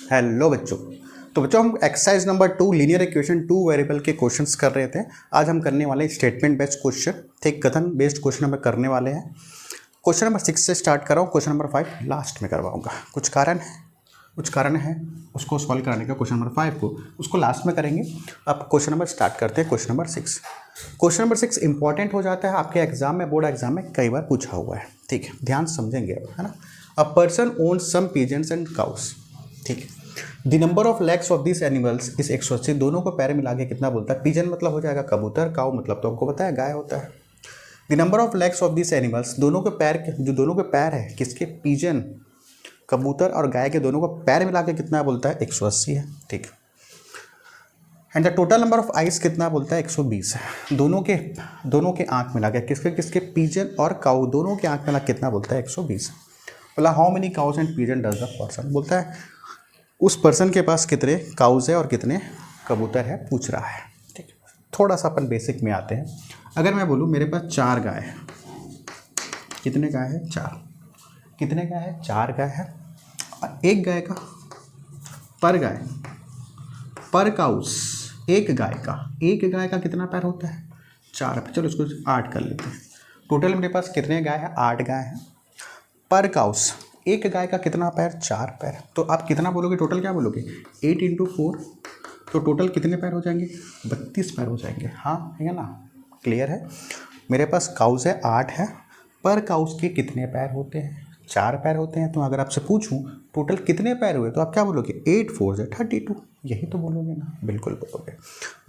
Hello बच्चों। तो बच्चों हम exercise number 2 linear equation 2 variable के क्वेश्चंस कर रहे थे। आज हम करने वाले स्टेटमेंट बेस्ड क्वेश्चन, ठीक, कथन बेस्ड क्वेश्चन हमें करने वाले हैं। क्वेश्चन नंबर 6 से स्टार्ट कर रहा हूँ, क्वेश्चन नंबर 5 लास्ट में करवाऊंगा। कुछ कारण है उसको सॉल्व कराने का। क्वेश्चन नंबर 5 को उसको लास्ट में करेंगे। अब क्वेश्चन नंबर स्टार्ट करते हैं। Question number 6, question number 6 important हो जाता है आपके एग्जाम में, बोर्ड एग्जाम में कई बार पूछा हुआ है। ठीक है, ध्यान समझेंगे अब, है ना। A person owns some pigeons and cows. ठीक है, the number of legs of this animals is 180। दोनों को पैर मिला के कितना बोलता है? पिजन मतलब हो जाएगा कबूतर, काउ मतलब तो हमको पता है गाय होता है। The number of legs of this animals, दोनों के पैर, जो दोनों के पैर है किसके? पिजन, कबूतर और गाय के, दोनों को पैर मिला के कितना बोलता है? 180 है। ठीक, and the total number of eyes कितना बोलता है? 120 है। दोनों के आंख मिला के किसके पिजन और काउ, दोनों के आंख मिला कितना बोलता है? 120। बोला how many cause and pigeon does the person, बोलता है उस पर्सन के पास कितने काउज है और कितने कबूतर है, पूछ रहा है। ठीक, थोड़ा सा अपन बेसिक में आते हैं। अगर मैं बोलूँ मेरे पास 4 गाय है, कितने गाय है? 4। कितने गाय है? 4 गाय है। एक गाय का पर काउस, एक गाय का कितना पैर होता है? 4 पैर। चलो इसको 8 कर लेते हैं। टोटल मेरे पास कितने गाय है? 8 गाय है। पर काउस, एक गाय का कितना पैर? 4 पैर। तो आप कितना बोलोगे? टोटल क्या बोलोगे? 8 × 4। तो टोटल कितने पैर हो जाएंगे? 32 पैर हो जाएंगे। हाँ है ना, क्लियर है। मेरे पास काउस है 8 है, पर काउस के कितने पैर होते हैं? 4 पैर होते हैं। तो अगर आपसे पूछूं टोटल कितने पैर हुए, तो आप क्या बोलोगे? 8 4 से 32, यही तो बोलोगे ना। बिल्कुल बोलोगे।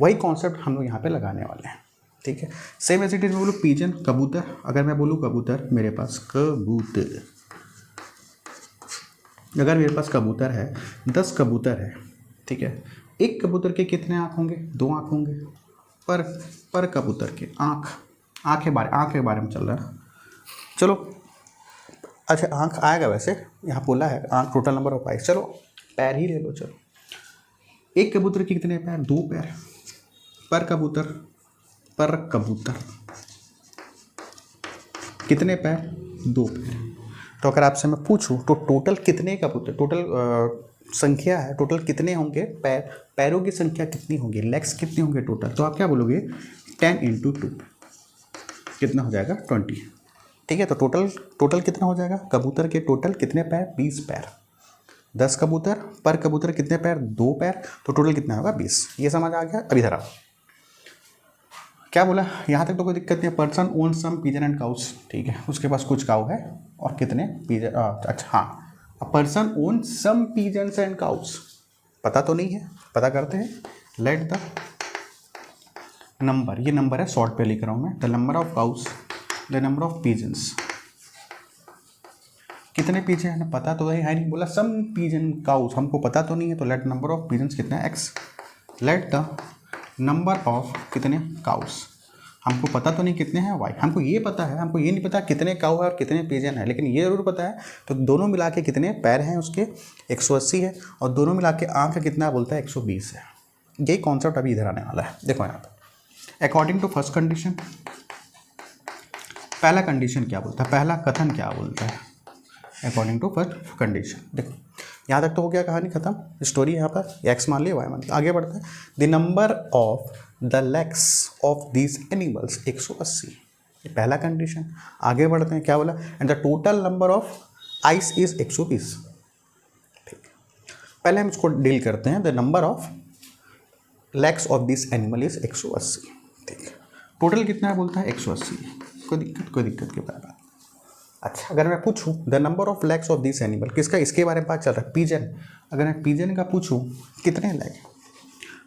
वही कॉन्सेप्ट हम लोग यहाँ पे लगाने वाले हैं। ठीक है, सेम एज इट इज। मैं बोलूँ पिजन, कबूतर। अगर मैं बोलूँ कबूतर, मेरे पास कबूतर, अगर मेरे पास कबूतर है, 10 कबूतर है, ठीक है, एक कबूतर के कितने आँख होंगे? 2 आँख होंगे। पर कबूतर के आँख के बारे में चल रहा है। चलो अच्छा, आँख आएगा वैसे, यहाँ बोला है आँख टोटल नंबर ऑफ आइज। चलो पैर ही ले लो। चलो एक कबूतर के कितने पैर? 2 पैर। पर कबूतर कितने पैर? 2 पैर। तो अगर आपसे मैं पूछूं तो टोटल कितने कबूतर, टोटल संख्या है, टोटल कितने होंगे पैरों की संख्या कितनी होगी, लेग्स कितनी होंगे टोटल, तो आप क्या बोलोगे? 10 × 2 कितना हो जाएगा? 20। ठीक है, तो टोटल कितना हो जाएगा? कबूतर के टोटल कितने पैर? 20 पैर। 10 कबूतर, पर कबूतर कितने पैर? 2 पैर। तो टोटल कितना होगा? 20। ये समझ आ गया? अभी धरा क्या बोला? यहाँ तक तो कोई दिक्कत नहीं है। Person own some pigeon and cows, ठीक है, उसके पास कुछ काउ है और कितने पिजन। अच्छा हाँ, a person own some pigeons and cows, पता तो नहीं है, पता करते हैं। लेट द नंबर, ये नंबर है, शॉर्ट पे लिख रहा हूँ मैं। The number of cows, the number of pigeons, कितने पिजन है पता तो है नहीं। बोला सम पिजन काउस, हमको पता तो नहीं है। तो लेट नंबर ऑफ पिजन्स कितना है? X। Let the number of कितने काउस, हमको पता तो नहीं कितने हैं? Y। हमको ये पता है, हमको ये नहीं पता कितने काउ है और कितने पिजन है, लेकिन ये जरूर पता है। तो दोनों मिला के कितने पैर हैं उसके? 180 है। और दोनों मिला के आँख कितना बोलता है? 120 है। यही कॉन्सेप्ट अभी इधर आने वाला है। देखो यहाँ पे अकॉर्डिंग टू फर्स्ट कंडीशन, पहला कंडीशन क्या बोलता है, पहला कथन क्या बोलता है? According to first condition. देखो यहाँ तक तो हो गया, कहानी खत्म, स्टोरी यहाँ पर एक्स मान लिया, वाई मान लिया। आगे बढ़ते हैं। The number of the legs of these animals 180, ये पहला कंडीशन। आगे बढ़ते हैं, क्या बोला? And the total number of ice is 120। ठीक, पहले हम इसको डील करते हैं। The number of legs of this animal is 180। ठीक, टोटल कितना है बोलता है? 180। कोई दिक्कत के बारे में। अच्छा, अगर मैं पूछूं the number of legs of this animal, किसका? इसके बारे में बात चल रहा है, पिजन। अगर मैं पिजन का पूछूं कितने लेग,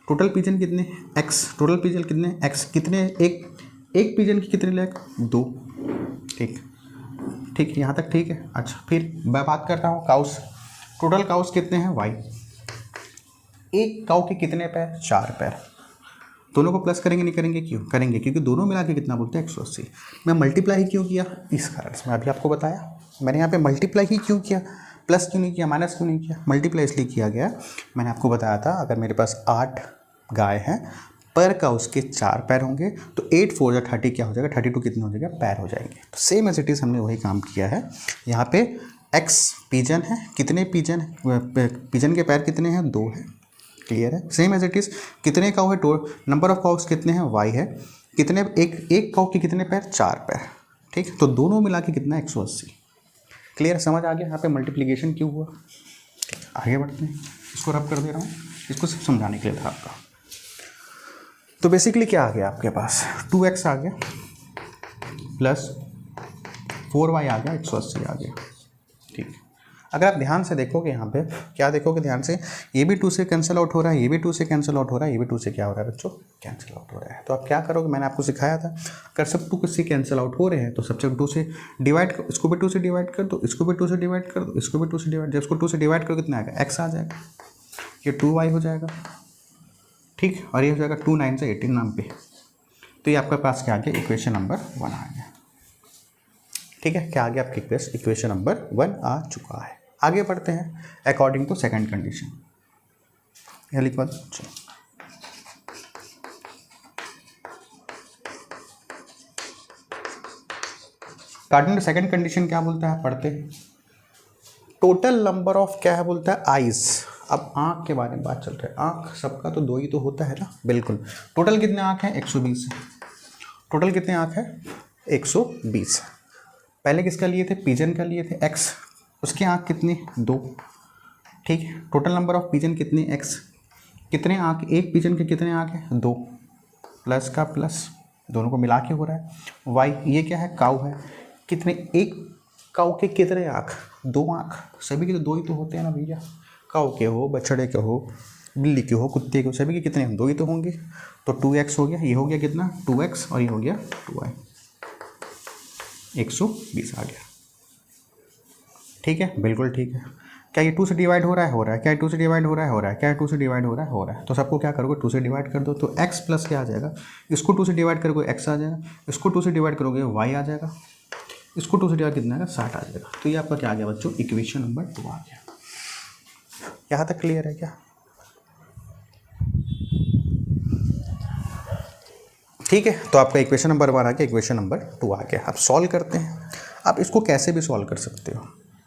टोटल पिजन कितने? X। टोटल पिजन कितने? X। कितने एक पिजन की कितने लेग? 2। ठीक, यहाँ तक ठीक है। अच्छा, फिर मैं बात करता हूँ काउस। टोटल काउस कितने हैं? Y। एक काउ के कितने पैर? 4 पैर। दोनों को प्लस करेंगे नहीं करेंगे? क्यों करेंगे? क्योंकि दोनों मिला के कितना बोलते हैं? 180। मैं मल्टीप्लाई क्यों किया? इस कारण से मैं अभी आपको बताया। मैंने यहाँ पे मल्टीप्लाई ही क्यों किया, प्लस क्यों नहीं किया, माइनस क्यों नहीं किया? मल्टीप्लाई इसलिए किया गया, मैंने आपको बताया था। अगर मेरे पास 8 गाय हैं, पर का उसके 4 पैर होंगे, तो 8 4 30 क्या हो जाएगा? 32 कितने हो जाएगा? पैर हो जाएंगे। तो सेम एज इट इज़ हमने वही काम किया है यहाँ पे। एक्स पिजन है, कितने पिजन है, पिजन के पैर कितने हैं, 2 है, क्लियर है। सेम एज इट इज़ कितने काउ है, नंबर ऑफ काउस कितने हैं, वाई है, कितने एक काउ के कितने पैर, 4 पैर, ठीक। तो दोनों मिला के कितना है, 180, क्लियर, समझ आ गया यहाँ पे मल्टीप्लिकेशन क्यों हुआ। आगे बढ़ते हैं, इसको रब कर दे रहा हूँ, इसको सिर्फ समझाने के लिए था आपका। तो बेसिकली क्या आ गया आपके पास, 2x आ गया प्लस 4y आ गया, 180 आ गया, ठीक। अगर आप ध्यान से देखोगे यहाँ पे क्या देखोगे, ध्यान से, ये भी 2 से कैंसिल आउट हो रहा है, ये भी 2 से कैंसिल आउट हो रहा है, ये भी 2 से क्या हो रहा है बच्चों, कैंसिल आउट हो रहा है। तो आप क्या करोगे, मैंने आपको सिखाया था, अगर सब 2 से कैंसिल आउट हो रहे हैं तो सबसे 2 से डिवाइड, इसको भी 2 से डिवाइड कर दो, इसको भी 2 से डिवाइड कर दो, इसको भी 2 से डिवाइड, जब इसको 2 से डिवाइड करो कितना आएगा, x आ जाएगा, ये 2y हो जाएगा, ठीक। और ये हो जाएगा 2 9 से 18 नाम पे। तो ये आपके पास क्या आ गया, इक्वेशन नंबर 1 आ गया, ठीक है। क्या आ गया, आपके पास इक्वेशन नंबर 1 आ चुका है। आगे बढ़ते हैं, अकॉर्डिंग टू सेकंड कंडीशन, यह लिखवा दो, चलो। अकॉर्डिंग टू सेकंड कंडीशन क्या बोलता है, पढ़ते हैं। टोटल नंबर ऑफ क्या है बोलता है, आइज। अब आँख के बारे में बात चल रही है, आँख सबका तो 2 ही तो होता है ना, बिल्कुल। टोटल कितने आँख हैं, 120 है। टोटल कितने आँख है, 120। पहले किसका लिए थे, पिजन का लिए थे, x, उसके आँख कितने, 2, ठीक। टोटल नंबर ऑफ पिजन कितने, x, कितने आँख, एक पिजन के कितने आँख है, 2, प्लस का प्लस, दोनों को मिला के हो रहा है। y, ये क्या है, काऊ है, कितने, एक काऊ के कितने आँख, 2 आँख, सभी के तो 2 ही तो होते हैं ना भैया, काऊ के हो, बछड़े के हो, बिल्ली के हो, कुत्ते के हो, सभी के कितने, 2 ही तो होंगे। तो 2x हो गया, ये हो गया कितना, 2x, और ये हो गया 2y, 120 आ गया, ठीक है, बिल्कुल ठीक है। क्या ये 2 से डिवाइड हो रहा है, हो रहा है, क्या 2 से डिवाइड हो रहा है, हो रहा है, क्या 2 से डिवाइड हो रहा है, हो रहा है। तो सबको क्या करोगे, 2 से डिवाइड कर दो, तो x प्लस क्या आ जाएगा, इसको 2 से डिवाइड करोगे x आ जाएगा, इसको 2 से डिवाइड करोगे y आ जाएगा, इसको 2 से डिवाइड कितना आएगा, 60 आ जाएगा। तो ये आपका क्या आ गया बच्चों, इक्वेशन नंबर 2 आ गया। यहाँ तक क्लियर है क्या, ठीक है। तो आपका इक्वेशन नंबर 1 आ गया, इक्वेशन नंबर 2 आ गया। अब सॉल्व करते हैं। आप इसको कैसे भी सॉल्व कर सकते हो,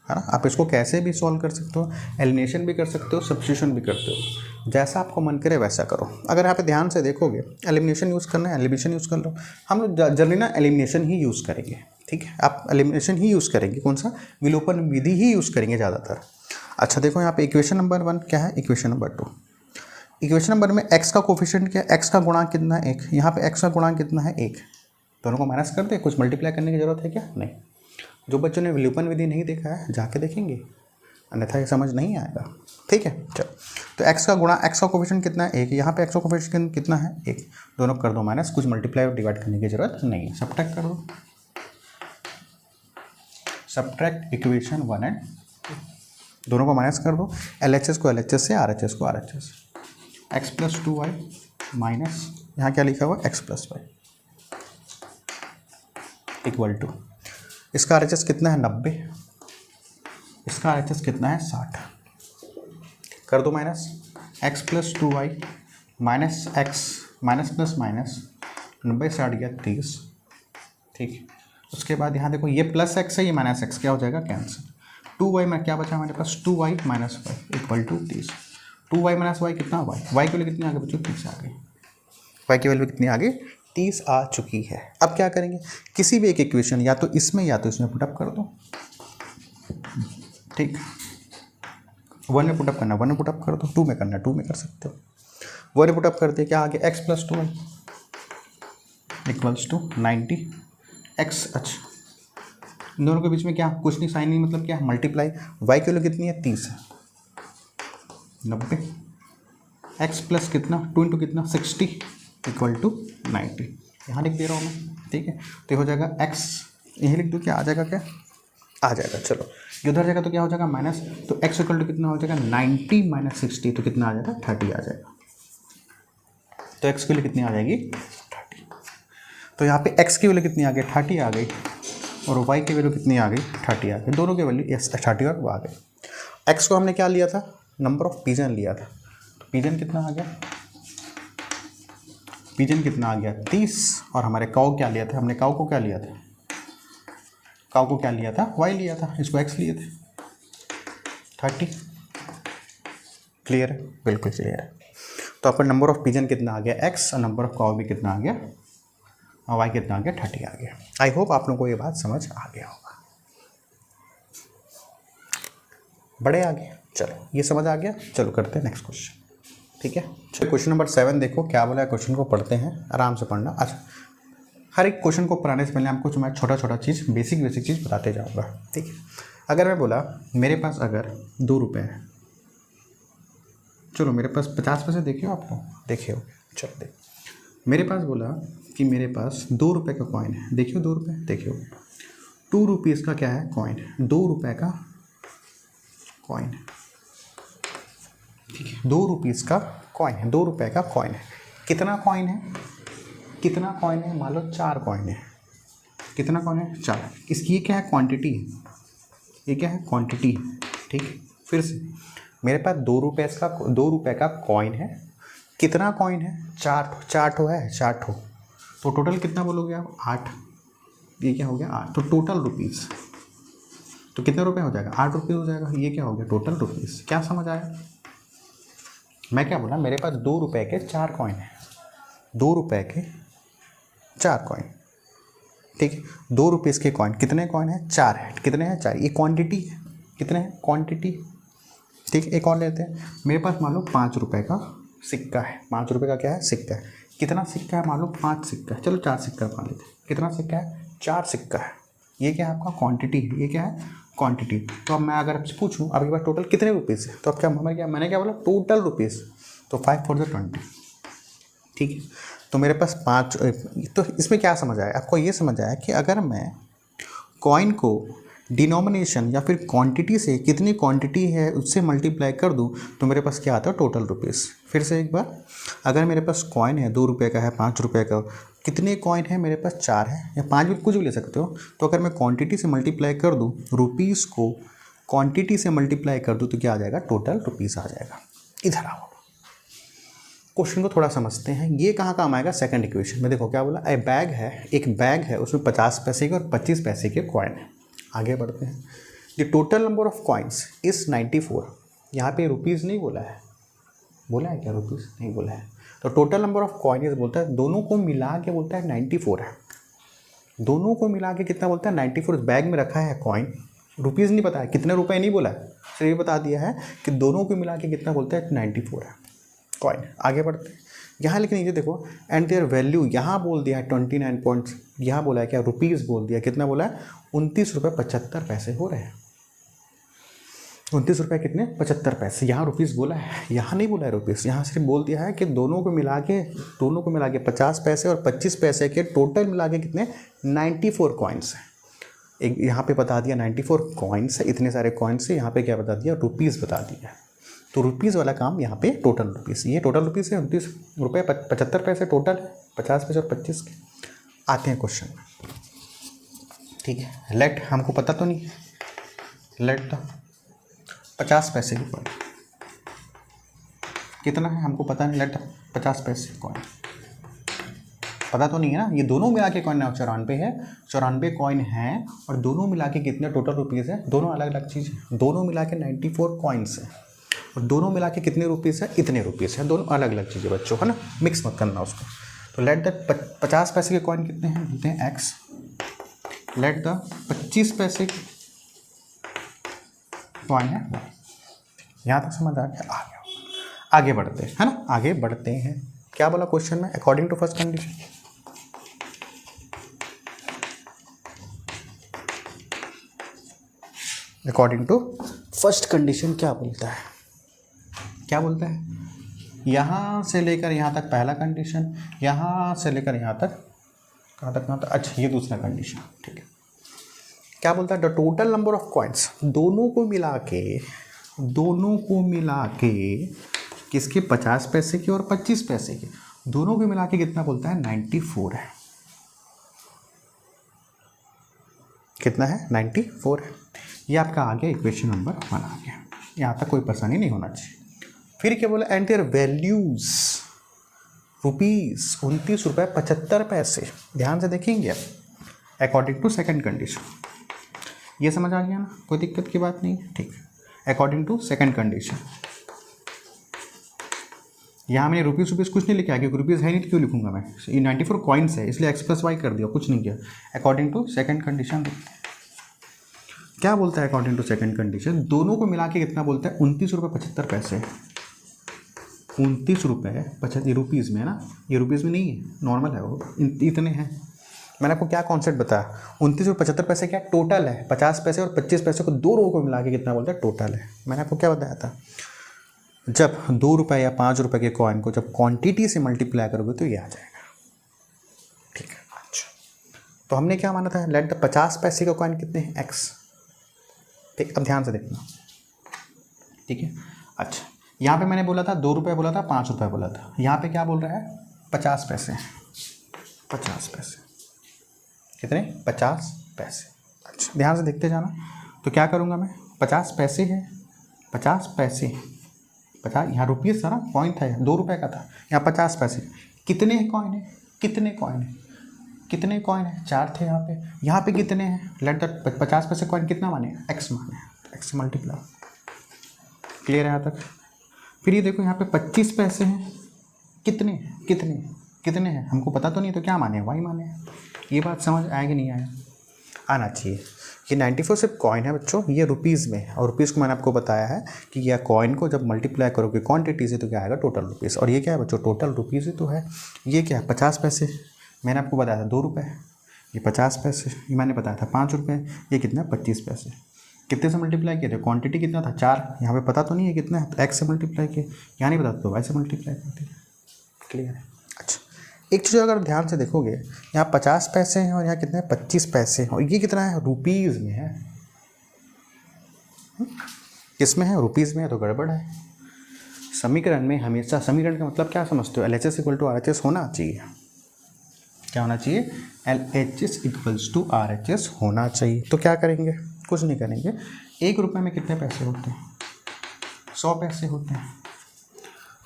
है ना, आप इसको कैसे भी सॉल्व कर सकते हो, एलिमिनेशन भी कर सकते हो, सब्स्टिट्यूशन भी करते हो, जैसा आपको मन करे वैसा करो। अगर यहाँ पे ध्यान से देखोगे, एलिमिनेशन यूज़ करना है, एलिमिनेशन यूज़ कर लो। हम लोग जनरली ना एलिमिनेशन ही यूज़ करेंगे, ठीक है, आप एलिमिनेशन ही यूज़ करेंगे, कौन सा, विलोपन विधि ही यूज़ करेंगे ज़्यादातर। अच्छा देखो यहाँ पे इक्वेशन नंबर 1 क्या है, इक्वेशन नंबर 2। इक्वेशन नंबर में x का कोफिशिएंट क्या है, x का गुणांक कितना है, 1, यहाँ पे x का गुणांक कितना है, 1। दोनों को माइनस कर दे, कुछ मल्टीप्लाई करने की जरूरत है क्या, नहीं। जो बच्चों ने विलोपन विधि नहीं देखा है जाके देखेंगे, अन्यथा ये समझ नहीं आएगा, ठीक है। चलो, तो x का गुणा, x का कोफिशिएंट कितना है, 1, यहाँ पे x का कोफिशिएंट कितना है, 1, दोनों कर दो माइनस, कुछ मल्टीप्लाई और डिवाइड करने की जरूरत नहीं है, सब्ट्रैक्ट कर दो, सब्ट्रैक्ट इक्वेशन 1 एंड 2, दोनों को माइनस कर दो, LHS को LHS से, RHS को RHS, x plus 2y minus, यहाँ क्या लिखा हुआ, x plus y equal to, इसका RHS कितना है, 90, इसका RHS कितना है, 60, कर दो minus, x plus 2y minus x, minus plus minus, 90 से 60 गया 30, ठीक। उसके बाद यहाँ देखो, ये प्लस x है, ये माइनस x, क्या हो जाएगा, कैंसिल। 2y में क्या बचा हमारे पास, 2y minus y equal to 30, 2y minus y कितना, y की वैल्यू कितनी आ गई बच्चों, 30 आ गई, y की वैल्यू कितनी आ गई, 30 आ चुकी है। अब क्या करेंगे, किसी भी एक इक्वेशन या तो इसमें पुटअप कर दो, ठीक, 1 में पुटअप करना 1 में पुटअप कर दो, 2 में करना 2 में कर सकते हो। 1 में पुटअप करते क्या आ गया, x plus 2y equals to 90 x, अच्छा इन दोनों के बीच में क्या, कुछ नहीं, साइन नहीं, मतलब क्या, मल्टीप्लाई, y की वैल्यू कितनी है, 30 है, 90, x प्लस कितना, 2 इंटू कितना, 60 इक्वल टू 90, यहाँ लिख दे रहा हूँ मैं, ठीक है। तो ये हो जाएगा x, यही लिख दूँ, क्या आ जाएगा, क्या आ जाएगा, चलो ये उधर जाएगा तो क्या हो जाएगा, माइनस, तो x इक्वल टू कितना हो जाएगा, 90 माइनस 60, तो कितना आ जाएगा, 30 आ जाएगा। तो x की वैल्यू कितनी आ जाएगी, 30। तो यहाँ पे x की वैल्यू कितनी आ गई, 30 आ गई, और y की वैल्यू कितनी आ गई, 30 आ गई, दोनों की वैल्यू 30 और वो आ गई। x को हमने क्या लिया था, नंबर ऑफ पिजन लिया था, तो पिजन कितना आ गया, पिजन कितना आ गया, 30, और हमारे काऊ क्या लिया था, हमने काऊ को क्या लिया था, काऊ को क्या लिया था, y लिया था, इसको x लिए थे, 30। क्लियर है? बिल्कुल क्लियर है। तो आपका नंबर ऑफ पिजन कितना आ गया x और नंबर ऑफ काऊ भी कितना आ गया और y कितना आ गया 30 आ गया। आई होप आप लोगों को ये बात समझ आ गया होगा। बड़े आ गए, चलो ये समझ आ गया। चलो करते हैं नेक्स्ट क्वेश्चन, ठीक है। चलो क्वेश्चन नंबर 7 देखो क्या बोला है। क्वेश्चन को पढ़ते हैं, आराम से पढ़ना। अच्छा, हर एक क्वेश्चन को पढ़ाने से पहले आपको मैं छोटा छोटा चीज़ बेसिक चीज़ बताते जाऊँगा, ठीक है। अगर मैं बोला मेरे पास अगर 2 रुपये है, चलो मेरे पास 50 पैसे देखे हो आप लोग, देखे हो, चलो देख। मेरे पास बोला कि मेरे पास 2 रुपये का कॉइन है, देखियो 2 रुपये, देखियो 2 रुपीज़ का क्या है कॉइन, 2 रुपये का कॉइन है, ठीक है। 2 रुपीज़ का कॉइन है, 2 रुपये का कॉइन है। कितना कॉइन है, कितना कॉइन है, मान लो 4 कॉइन है। कितना कॉइन है, 4। इसकी ये क्या है, क्वांटिटी है, ये क्या है, क्वांटिटी है, ठीक है। फिर से मेरे पास 2 रुपये का कॉइन है। कितना कॉइन है, 4 ठो है, 4 ठो। तो टोटल कितना बोलोगे आप, 8। ये क्या हो गया, 8। तो टोटल रुपीज़ तो कितने रुपए हो जाएगा, 8 रुपये हो जाएगा। ये क्या हो गया, टोटल रुपीज़। क्या समझ आया? मैं क्या बोला, मेरे पास 2 रुपये के 4 कॉइन है, 2 रुपये के 4 कॉइन, ठीक है। 2 रुपीज़ के कॉइन, कितने कॉइन है, 4 है। कितने हैं, 4। ये क्वांटिटी है, कितने हैं, क्वांटिटी, ठीक है। एक और लेते हैं, मेरे पास मान लो 5 रुपये का सिक्का है। 5 रुपये का क्या है, सिक्का है। कितना सिक्का है, मान लो 5 सिक्का है। चलो 4 सिक्का मान लेते हैं। कितना सिक्का है, 4 सिक्का है। ये क्या है, आपका क्वांटिटी है। ये क्या है, क्वांटिटी। तो अब मैं अगर आपसे पूछूं आपके पास टोटल कितने रुपीज़ है, तो अब क्या मैंने क्या बोला, टोटल रुपीज़। तो 5 4 20, ठीक है। तो मेरे पास 5। तो इसमें क्या समझ आया आपको, ये समझ आया कि अगर मैं कॉइन को डिनोमिनेशन या फिर क्वांटिटी से, कितनी क्वांटिटी है उससे मल्टीप्लाई कर दूं तो मेरे पास क्या आता है, टोटल रुपीज़। फिर से एक बार, अगर मेरे पास कॉइन है 2 रुपये का है, 5 रुपये का, कितने कॉइन है मेरे पास, 4 है या 5 भी, कुछ भी ले सकते हो। तो अगर मैं क्वांटिटी से मल्टीप्लाई कर दूं, रुपीज़ को क्वांटिटी से मल्टीप्लाई कर दूं तो क्या आ जाएगा, टोटल रुपीज़ आ जाएगा। इधर आओ, क्वेश्चन को थोड़ा समझते हैं। ये कहाँ काम आएगा, सेकंड इक्वेशन में। देखो क्या बोला, एक बैग है, उसमें 50 पैसे के और 25 पैसे के कॉइन है। आगे बढ़ते हैं। The total number of coins is 94। यहाँ पे रुपीज़ नहीं बोला है, बोला है क्या, रुपीज़ नहीं बोला है। तो टोटल नंबर ऑफ कॉइन्स बोलता है, दोनों को मिला के बोलता है 94 है। दोनों को मिला के कितना बोलता है, 94। बैग में रखा है कॉइन, रुपीज़ नहीं पता है, कितने रुपए नहीं बोला है, सिर्फ ये बता दिया है कि दोनों को मिला के कितना बोलता है, 94 है कॉइन। आगे बढ़ते हैं। यहाँ लेकिन ये देखो, एंड देयर वैल्यू, यहाँ बोल दिया है 29 पॉइंट्स, यहाँ बोला है क्या, रुपीज़ बोल दिया। कितना बोला है, 29 रुपये 75 पैसे हो रहे हैं। 29 रुपये कितने, 75 पैसे। यहाँ रुपीज़ बोला है, यहाँ नहीं बोला है रुपीज़, यहाँ सिर्फ बोल दिया है कि दोनों को मिला के 50 पैसे और 25 पैसे के टोटल मिला के कितने, 94 कॉइन्स हैं। एक यहाँ पे बता दिया 94 कॉइन्स है, इतने सारे कॉइन्स है। यहाँ पे क्या बता दिया, रुपीज़ बता दिया। तो रुपीज़ वाला काम यहाँ पे टोटल रुपीज़, ये टोटल रुपीज़ है 29 रुपये 75 पैसे टोटल है, 50 पैसे और 25 के। आते हैं क्वेश्चन में, ठीक है। लेट, हमको पता तो नहीं, लेट द 50 पैसे की कॉइन कितना है हमको पता नहीं। लेट द 50 पैसे कॉइन पता तो नहीं है ना। ये दोनों मिला के कॉइन 94 है, 94 कॉइन है और दोनों मिला के कितने टोटल रुपीज़ है, दोनों अलग अलग चीज़ है। दोनों मिला के 94 कॉइन्स है और दोनों मिला के कितने रुपीज़ है, इतने रुपीज़ है। दोनों अलग अलग चीज़ें बच्चों, है ना, मिक्स मत करना उसको। तो लेट द 50 पैसे के कॉइन कितने हैं, बोलते हैं एक्स। लेट द 25 पैसे के कॉइन है, यहाँ तक समझ आ गया। आगे बढ़ते हैं, है ना, आगे बढ़ते हैं। क्या बोला क्वेश्चन में, according to first condition. According to first condition क्या बोलता है, क्या बोलता है, यहाँ से लेकर यहाँ तक पहला कंडीशन, यहाँ से लेकर यहाँ तक, कहाँ तक, अच्छा ये दूसरा कंडीशन, ठीक है। क्या बोलता है, the total number of coins, दोनों को मिला के किसके, 50 पैसे के और 25 पैसे के, दोनों को मिला के कितना बोलता है, 94 है। कितना है, 94 है। ये आपका आ गया इक्वेशन नंबर 1 आ गया। यहाँ तक कोई परेशानी नहीं होना चाहिए। फिर क्या बोला, एंड देयर वैल्यूज रुपीज़ 29 रुपये 75 पैसे। ध्यान से देखेंगे अकॉर्डिंग टू सेकंड कंडीशन। ये समझ आ गया ना, कोई दिक्कत की बात नहीं है, ठीक है। According to second condition. यहाँ मैंने रुपीज़ कुछ नहीं लिखा क्योंकि रुपीज़ है नहीं, क्यों लिखूंगा मैं, ये 94 कॉइन्स है इसलिए x+y कर दिया, कुछ नहीं किया। अकॉर्डिंग टू सेकंड कंडीशन क्या बोलता है, अकॉर्डिंग टू सेकंड कंडीशन दोनों को मिला के कितना बोलता है, 29.75 रुपये। 29 रुपये 75 रुपीज़ में है ना, ये रुपीज़ में नहीं है, नॉर्मल है वो, इतने हैं। मैंने आपको क्या कॉन्सेप्ट बताया, 29.75 क्या टोटल है, 50 पैसे और 25 पैसे को दो रों को मिला के कितना बोलता है, टोटल है। मैंने आपको क्या बताया था, जब 2 रुपये या 5 रुपये के कॉइन को जब क्वांटिटी से मल्टीप्लाई करोगे तो ये आ जाएगा, ठीक है। अच्छा, तो हमने क्या माना था, लेट द 50 पैसे का कॉइन कितने हैं, एक्स, ठीक। अब ध्यान से देखना, ठीक है। अच्छा, यहाँ पे मैंने बोला था 2 रुपये बोला था, 5 रुपये बोला था, यहाँ पे क्या बोल रहा है, 50 पैसे, 50 पैसे कितने, 50 पैसे। अच्छा, ध्यान से देखते जाना, तो क्या करूँगा मैं, 50 पैसे है, 50 पैसे 50, यहाँ रुपीज़ था ना, कॉइन था, 2 रुपये का था, यहाँ 50 पैसे, कितने कॉइन है, कितने कॉइन है, कितने कॉइन है, 4 थे यहाँ पे कितने हैं, लेट द 50 पैसे कॉइन कितना माने, एक्स माने, एक्स से मल्टीप्लाई, क्लियर है यहाँ तक। फिर ये देखो यहाँ पे 25 पैसे हैं, कितने कितने कितने हैं, हमको पता तो नहीं, तो क्या माने, वाई माने। ये बात समझ आएगी नहीं आया, आना चाहिए। ये 94 सिर्फ कॉइन है बच्चों, ये रुपीज़ में, और रुपीज़ को मैंने आपको बताया है कि यह कॉइन को जब मल्टीप्लाई करोगे क्वांटिटी से तो क्या आएगा, टोटल रुपीज़। और ये क्या है बच्चों, टोटल रुपीज़ ही तो है। ये क्या है, 50 पैसे, मैंने आपको बताया था 2 रुपये, ये 50 पैसे, ये मैंने बताया था 5 रुपये, ये कितना, 25 पैसे। कितने से मल्टीप्लाई किए थे, क्वांटिटी कितना था, 4, यहाँ पे पता तो नहीं है कितना है, तो एक्स से मल्टीप्लाई किए, यहाँ नहीं पता तो वाई से मल्टीप्लाई करते हैं, क्लियर है। अच्छा, एक चीज़ अगर ध्यान से देखोगे, यहाँ 50 पैसे हैं और यहाँ कितने हैं, 25 पैसे हैं, और ये कितना है, रुपीज़ में है, किसमें है, रुपीज़ में है, तो गड़बड़ है। समीकरण में हमेशा, समीकरण का मतलब क्या समझते हो, LHS = RHS होना चाहिए, क्या होना चाहिए, LHS = RHS होना चाहिए। तो क्या करेंगे, कुछ नहीं करेंगे, 1 रुपये में कितने पैसे होते हैं, 100 पैसे होते हैं,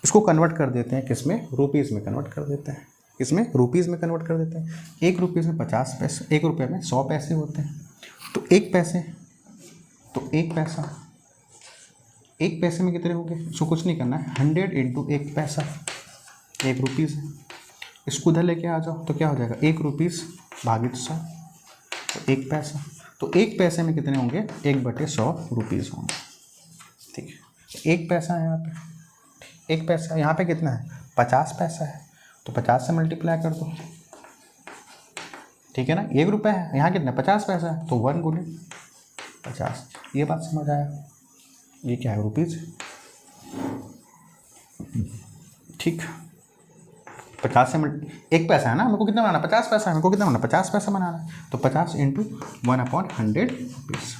इसको कन्वर्ट कर देते हैं किस में, रुपीज़ में कन्वर्ट कर देते हैं, इसमें रुपीज़ में कन्वर्ट कर देते हैं। 1 रुपये में 50 पैसे, 1 रुपये में 100 पैसे होते हैं, तो 1 पैसे, तो 1 पैसा, 1 पैसे में कितने होंगे, इसको कुछ नहीं करना है, 100 × 1 पैसा, 1 रुपीज़ है, इसको उधर लेके आ जाओ तो क्या हो जाएगा, 1 रुपीज़ भागित 100, तो 1 पैसा, तो 1 पैसे में कितने होंगे, 1/100 रुपीज़ होंगे, ठीक है। 1 पैसा है यहाँ पे, 1 पैसा, यहाँ पे कितना है, 50 पैसा है, तो 50 से मल्टीप्लाई कर दो, ठीक है ना। 1 रुपये है, यहाँ कितना 50 पैसा है, तो 1 × 50, ये बात समझ आया। ये क्या है, रुपीज़, ठीक। 50 से 1 पैसा है ना, मेरे को कितना बनाना, 50 पैसा है, मेरे को कितना बनाना, 50 पैसा बनाना है, तो 50 × 1/100 रुपीज़,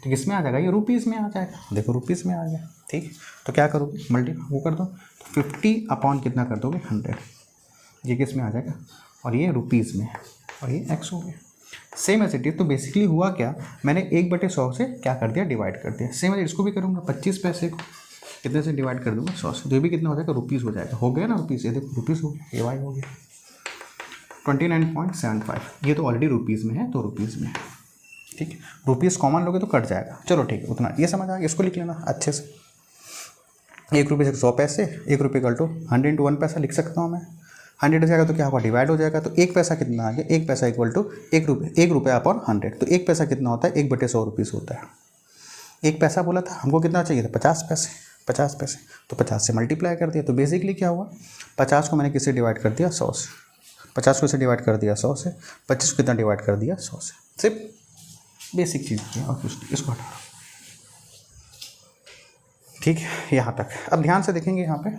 तो किस में आ जाएगा, ये रुपीज़ में आ जाएगा, देखो रुपीज़ में आ गया, ठीक। तो क्या करोगे, वो कर दो, तो 50 कितना कर दोगे, 100, ये किस में आ जाएगा, और ये रुपीज़ में है, और ये एक्स हो गया। सेम एज इट इज, तो बेसिकली हुआ क्या, मैंने 1/100 से क्या कर दिया, डिवाइड कर दिया। सेम एज इसको भी करूँगा, 25 पैसे को कितने से डिवाइड कर दूँगा, 100 से, तो ये भी कितना हो जाएगा, रुपीज़ हो जाएगा, हो गया ना रुपीज़, ये देखो रुपीज़ हो गया, ये वाई हो गया 29.75, ये तो ऑलरेडी रुपीज़ में है, तो रुपीज़ में है, ठीक है। रुपीज़ कॉमन लोगे तो कट जाएगा, चलो ठीक है, उतना ये समझ आ गया, इसको लिख लेना अच्छे से। 1 रुपये से 100 पैसे, 1 रुपये = 100 × 1 पैसा लिख सकता हूँ मैं, 100 हो जाएगा तो क्या होगा, डिवाइड हो जाएगा, तो 1 पैसा कितना आ गया, 1 पैसा = 1 रुपये, 1 रुपये अपॉन 100, तो 1 पैसा कितना होता है, 1/100 रुपीज़ होता है। 1 पैसा बोला था, हमको कितना चाहिए था, 50 पैसे, 50 पैसे, तो 50 से मल्टीप्लाई कर दिया, तो बेसिकली क्या हुआ, 50 को मैंने किससे डिवाइड कर दिया, 100 से, 50 को इसे डिवाइड कर दिया 100 से, 25 को कितना डिवाइड कर दिया, 100 से, सिर्फ बेसिक चीज़ की और कुछ, इसको हटा, ठीक है, यहाँ तक। अब ध्यान से देखेंगे यहाँ पे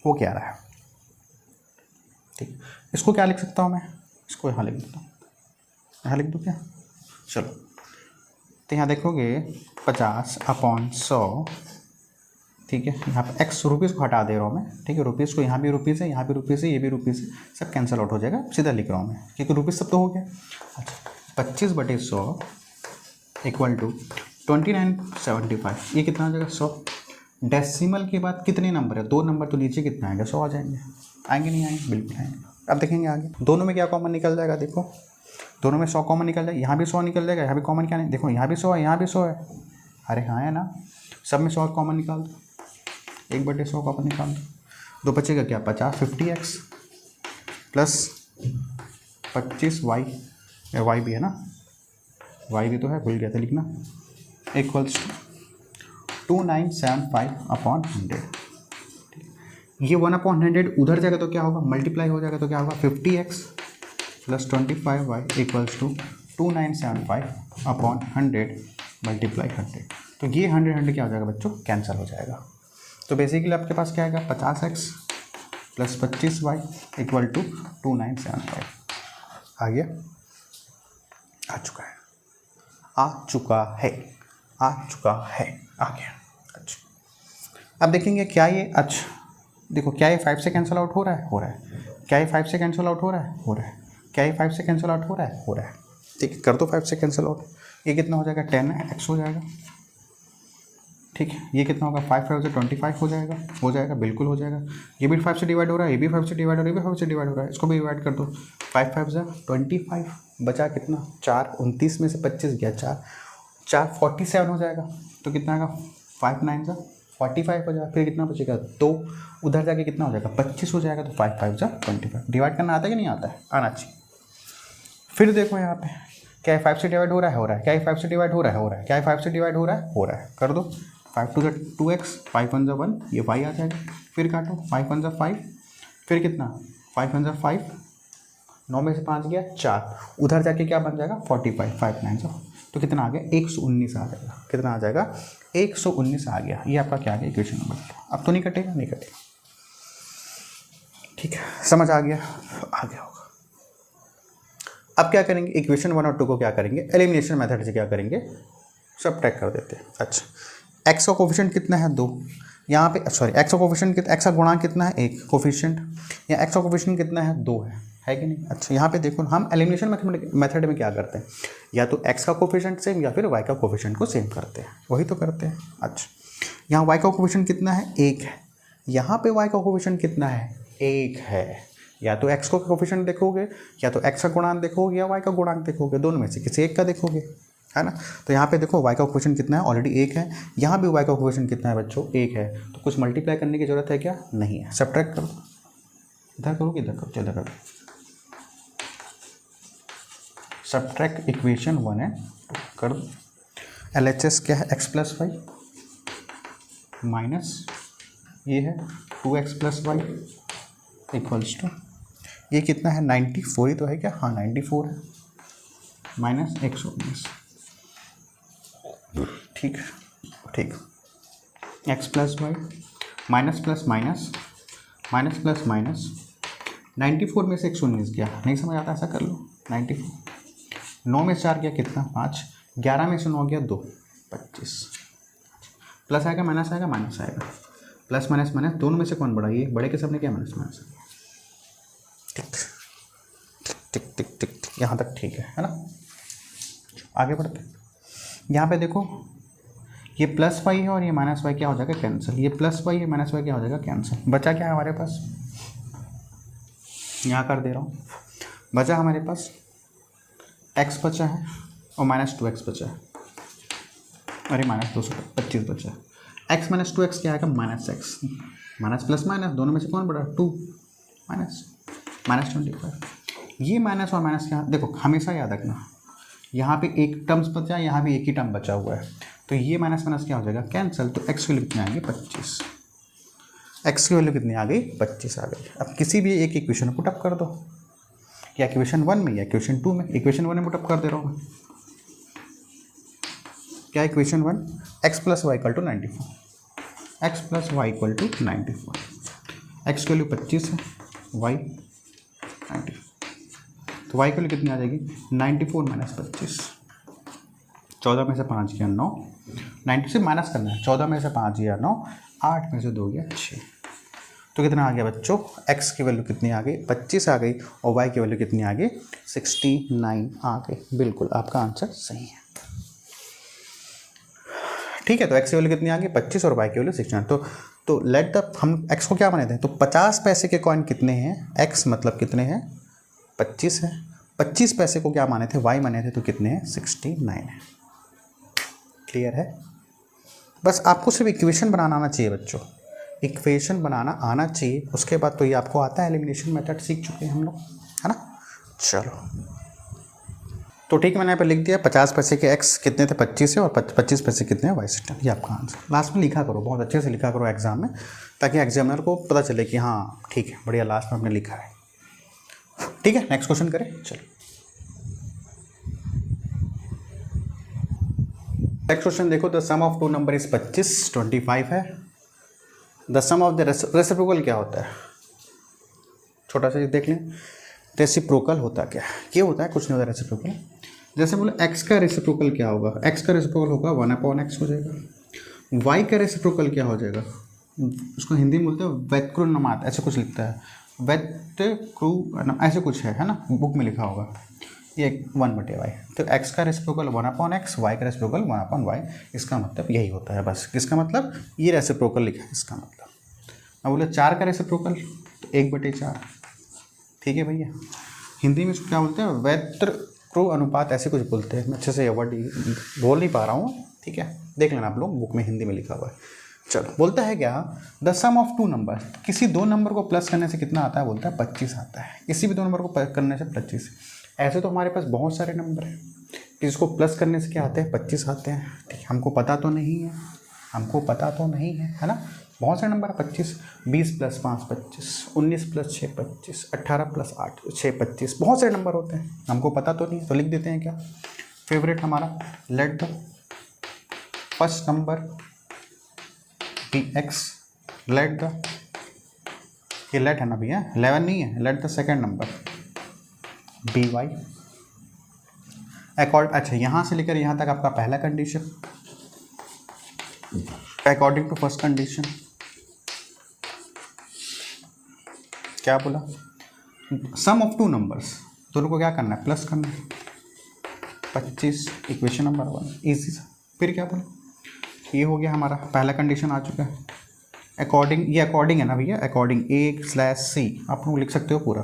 वो क्या रहा है, ठीक। इसको क्या लिख सकता हूँ मैं, इसको यहाँ लिख देता हूँ, यहाँ लिख दूँ क्या, चलो। तो यहाँ देखोगे 50/100, ठीक है। यहाँ पे एक्स रुपीज़ को हटा दे रहा हूँ मैं, ठीक है। रुपीज़ को यहाँ भी रुपीज़ है, यहाँ भी रुपीज़ है, ये भी रुपीज़ है, सब कैंसिल आउट हो जाएगा, सीधा लिख रहा हूँ मैं, क्योंकि रुपीज़ सब तो हो गया। अच्छा, 25/100 = 29.75, ये कितना आ जाएगा, 100। डेसिमल के बाद कितने नंबर है, 2 नंबर, तो नीचे कितना आएगा, 100 आ जाएंगे, आएंगे नहीं आएंगे, बिल्कुल आएंगे। अब देखेंगे आगे, दोनों में क्या कॉमन निकल जाएगा, देखो दोनों में 100 कॉमन निकल जाएगा, यहाँ भी 100 निकल जाएगा, यहाँ भी कॉमन क्या नहीं, देखो यहाँ भी 100 है, यहाँ भी 100 है, अरे हाँ है ना, सब में 100 कॉमन निकाल दो, 1/100 कॉमन निकाल दो, तो बचेगा क्या 50 प्लस 25y, वाई भी है ना, वाई भी तो है, भूल गया था लिखना, इक्वल्स टू 2975/100। ये 1/100 उधर जाएगा तो क्या होगा, मल्टीप्लाई हो जाएगा तो क्या होगा 50x plus 25y equals to 2975/100 multiply 100। तो ये 100 क्या हो जाएगा बच्चों, कैंसिल हो जाएगा। तो बेसिकली आपके पास क्या आएगा 50x plus 25y equal to 2975। आ गया, आ चुका है, आ चुका है, आ चुका है, आ गया। अच्छा अब देखेंगे क्या ये, अच्छा देखो क्या ये 5 से कैंसिल आउट हो रहा है, हो रहा है। क्या ये 5 से कैंसिल आउट हो रहा है, हो रहा है। क्या ये 5 से कैंसिल आउट हो रहा है, हो रहा है। ठीक है, कर दो 5 से कैंसिल आउट। ये कितना हो जाएगा 10x हो जाएगा। ठीक है, ये कितना होगा 5 5 से 25 हो जाएगा, हो जाएगा, बिल्कुल हो जाएगा। ये भी 5 से डिवाइड हो रहा है, ये भी 5 से डिवाइड हो रहा है, ये भी 5 से डिवाइड हो रहा है, इसको भी डिवाइड कर दो। 5 5 से 25 बचा कितना 4, 29 में से 25 गया 4, 4 47 हो जाएगा। तो कितना आएगा 5 9 से 45 हो जाएगा। फिर कितना बचेगा, तो उधर जाके कितना हो जाएगा 25 हो जाएगा। तो 5 5 से 25 डिवाइड करना आता है कि नहीं आता है, आना चाहिए। फिर देखो यहाँ पे क्या है 5 से डिवाइड हो रहा है, हो रहा है। क्या है 5 से डिवाइड हो रहा है, हो रहा है। क्या है 5 से डिवाइड हो रहा है, हो रहा है। कर दो 5 2 2x, 5 1 1, ये y आ जाएगा। फिर काटो 5 1 5, फिर कितना 5 1 5, 9 में से 5 गया 4, उधर जाके क्या बन जाएगा 45, 5 9 से, तो कितना आ गया 119 आ जाएगा। कितना आ जाएगा 119 आ गया। ये आपका क्या आ गया इक्वेशन नंबर 2। अब तो नहीं कटेगा, नहीं कटेगा। ठीक है, समझ आ गया, आ गया होगा। अब क्या करेंगे, इक्वेशन 1 और 2 को क्या करेंगे, एलिमिनेशन मेथड से क्या करेंगे, सबट्रैक्ट कर देते हैं। अच्छा x का कोफिशिएंट कितना है 2, यहाँ पे सॉरी x का कोफिशिएंट कितना, x का गुणांक कितना है 1 कोफिशिएंट, या x का कोफिशिएंट कितना है 2 है कि नहीं। अच्छा यहाँ पे देखो हम एलिमिनेशन मेथड में क्या करते हैं, या तो x का कोफिशिएंट सेम या फिर y का कोफिशिएंट को सेम करते हैं, वही तो करते हैं। अच्छा यहाँ y का कोफिशिएंट कितना है 1 है, यहाँ पे y का कोफिशिएंट कितना है 1 है। या तो x को कोफिशिएंट देखोगे, या तो x का गुणांक देखोगे, या y का गुणांक देखोगे, दोनों में से किसी एक का देखोगे, है ना। तो यहाँ पे देखो y का कोफिशिएंट कितना है, ऑलरेडी 1 है। यहाँ भी y का कोफिशिएंट कितना है बच्चों 1 है। तो कुछ मल्टीप्लाई करने की जरूरत है क्या, नहीं है। सबट्रैक्ट करो, इधर करो कि इधर करो, चलो करो। सबट्रैक्ट इक्वेशन 1 है, कर दो। LHS क्या है x प्लस वाई माइनस ये है 2x plus Y equals to, ये कितना है 94 ही तो है क्या, हाँ 94 है, माइनस 119। ठीक ठीक, x plus y minus plus minus minus plus minus 94 में से 119 गया, नहीं समझ आता ऐसा कर लो। 94 9 में से 4 गया कितना 5, 11 में से 9 गया 2, 25 प्लस आएगा माइनस आएगा माइनस आएगा, प्लस माइनस माइनस दोनों में से कौन बड़ा, ये बड़े के सबने क्या माइनस माइनस। ठीक ठीक ठीक ठीक ठीक, यहाँ तक ठीक है ना। आगे बढ़ते हैं, यहाँ पे देखो ये प्लस वाई है और ये माइनस वाई क्या हो जाएगा कैंसिल, ये प्लस वाई है माइनस वाई क्या हो जाएगा कैंसिल। बचा क्या है हमारे पास, यहाँ कर दे रहा हूँ, बचा हमारे पास x बचा है और माइनस 2x बचा है, अरे माइनस 225 बचा है। x माइनस 2x क्या आएगा minus x, minus plus minus दोनों में से कौन बड़ा 2, माइनस माइनस 25। ये माइनस और माइनस क्या देखो हमेशा याद रखना, यहाँ पे एक टर्म्स बचा है, यहाँ भी एक ही टर्म बचा हुआ है, तो ये माइनस माइनस क्या हो जाएगा कैंसिल। तो x की वैल्यू कितनी आ गई 25, x की वैल्यू कितनी आ गई 25 आ गई। अब किसी भी एक इक्वेशन पुटअप कर दो, या इक्वेशन 1 में या इक्वेशन 2 में। इक्वेशन 1 में पुटअप कर दे रहा हूँ, क्या equation 1 x plus y equal to 94, x plus y equal to 94, x की वैल्यू 25 है, y 94, तो y की वैल्यू कितनी आ जाएगी 94 माइनस 25, 14 में से 5 गया 9, 90 से माइनस करना है, 14 में से 5 गया 9, 8 में से 2 गया 6, तो कितना आ गया बच्चों x की वैल्यू कितनी आ गई 25 आ गई, और y की वैल्यू कितनी आ गई 69 आ गई। बिल्कुल आपका आंसर सही है। ठीक है, तो x की वैल्यू कितनी आ गई 25 और y की वैल्यू 69। तो लेट द हम x को क्या माने थे, तो 50 पैसे के कॉइन कितने हैं, x मतलब कितने हैं 25 है, 25 पैसे को क्या माने थे y माने थे, तो कितने हैं 69 है। क्लियर है, बस आपको सिर्फ इक्वेशन बनाना आना चाहिए बच्चों, इक्वेशन बनाना आना चाहिए, उसके बाद तो ये आपको आता है, एलिमिनेशन मेथड सीख चुके हैं हम लोग, है ना। चलो तो ठीक है, मैंने यहाँ पे लिख दिया 50 पैसे के x कितने थे 25 है, और 25 पैसे कितने हैं y से 10, ये आपका आंसर। लास्ट में लिखा करो, बहुत अच्छे से लिखा करो एग्जाम में, ताकि एग्जामिनर को पता चले कि हाँ ठीक है बढ़िया, लास्ट में आपने लिखा है। ठीक है, नेक्स्ट क्वेश्चन करें। चलो नेक्स्ट क्वेश्चन देखो, the sum of two number is 25 है। The sum of the reciprocal क्या होता है, छोटा सा देख लें। रेसिप्रोकल होता क्या है, ये होता है कुछ नहीं होता रेसिप्रोकल। जैसे बोले x का रेसिप्रोकल क्या होगा, x का रेसिप्रोकल होगा 1/x हो जाएगा। y का रेसिप्रोकल क्या हो जाएगा, उसको हिंदी में बोलते हैं व्युत्क्रमानुपात, ऐसे कुछ लिखता है, व्युत्क्रम ऐसे कुछ है ना, बुक में लिखा होगा, ये 1/y। तो x का रेसिप्रोकल 1/x, y का रेसिप्रोकल 1/y, इसका मतलब यही होता है बस। किसका मतलब, ये रेसिप्रोकल लिखा है इसका मतलब। अब बोले 4 का रेसिप्रोकल तो 1/4। ठीक है भैया, हिंदी में इसको क्या बोलते हैं, व्युत्क्रमानुपात ऐसे कुछ बोलते हैं, मैं अच्छे से वर्ड बोल नहीं पा रहा हूँ, ठीक है, देख लेना आप लोग, बुक में हिंदी में लिखा हुआ है। चलो बोलता है क्या, the sum of two number, किसी दो नंबर को प्लस करने से कितना आता है, बोलता है 25 आता है, किसी भी दो नंबर को करने से 25। ऐसे तो हमारे पास बहुत सारे नंबर हैं, इसको प्लस करने से क्या आते हैं, 25 आते हैं। ठीक है, हमको पता तो नहीं है, हमको पता तो नहीं है ना, बहुत सारे नंबर है, 25, 20 + 5 25, 19 + 6 25, 18 + 8 6 25, बहुत सारे नंबर होते हैं, हमको पता तो नहीं, तो लिख देते हैं क्या, फेवरेट हमारा, let the first number be x, let the, ये लेट है ना भैया, 11 नहीं है, let the second number be y accord. अच्छा, यहाँ से लेकर यहाँ तक आपका पहला condition, according to first condition क्या बोला, सम ऑफ टू नंबर्स, दोनों को क्या करना है, प्लस करना है, 25, इक्वेशन नंबर 1, इजी सा। फिर क्या बोला, ये हो गया हमारा पहला कंडीशन आ चुका है, अकॉर्डिंग, ये अकॉर्डिंग है ना भैया, अकॉर्डिंग a/c आप लोग लिख सकते हो पूरा।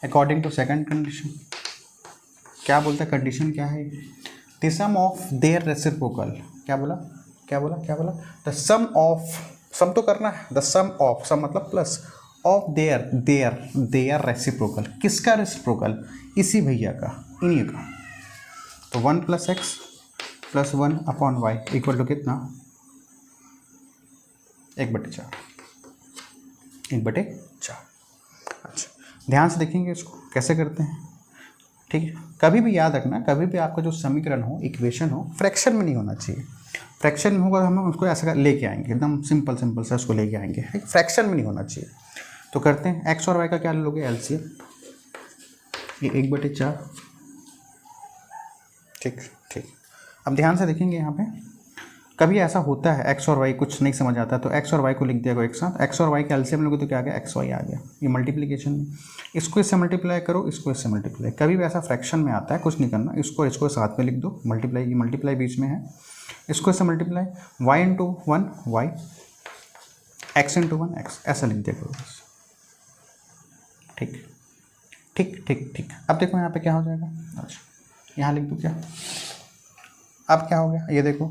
अकॉर्डिंग टू सेकंड कंडीशन क्या बोलता है, कंडीशन क्या है, the sum of their reciprocal, क्या बोला क्या बोला क्या बोला, द सम ऑफ, सम तो करना है, द सम ऑफ, सम मतलब प्लस, ऑफ देयर रेसिप्रोकल, किसका रेसिप्रोकल, इसी भैया का, इन्हीं का। तो 1 + x + 1/y इक्वल टू कितना, 1/4, 1/4। अच्छा, ध्यान से देखेंगे इसको कैसे करते हैं, ठीक है। कभी भी याद रखना, कभी भी आपका जो समीकरण हो, इक्वेशन हो, फ्रैक्शन में नहीं होना चाहिए। फ्रैक्शन में होगा तो हम उसको ऐसा लेके आएंगे, एकदम सिंपल सा उसको लेके आएंगे, फ्रैक्शन में नहीं होना चाहिए। तो करते हैं, x और y का क्या लोगे, एलसीएम, ये 1/4। ठीक ठीक, अब ध्यान से देखेंगे यहाँ पे, कभी ऐसा होता है x और y कुछ नहीं समझ आता, तो x और y को लिख दिया एक साथ, x और y का एलसीएम लोगे तो क्या आ गया, xy आ गया, ये मल्टीप्लिकेशन में, इसको इससे मल्टीप्लाई करो, इसको इससे मल्टीप्लाई, कभी भी ऐसा फ्रैक्शन में आता है, कुछ नहीं करना, इसको साथ में लिख दो, मल्टीप्लाई, ये मल्टीप्लाई बीच में है, इसको इससे multiply, y × 1 y, x × 1 x, ऐसा लिख दिया करो बस। ठीक ठीक ठीक ठीक, अब देखो यहाँ पे क्या हो जाएगा, अच्छा यहाँ लिख दूँ क्या, अब क्या हो गया, ये देखो,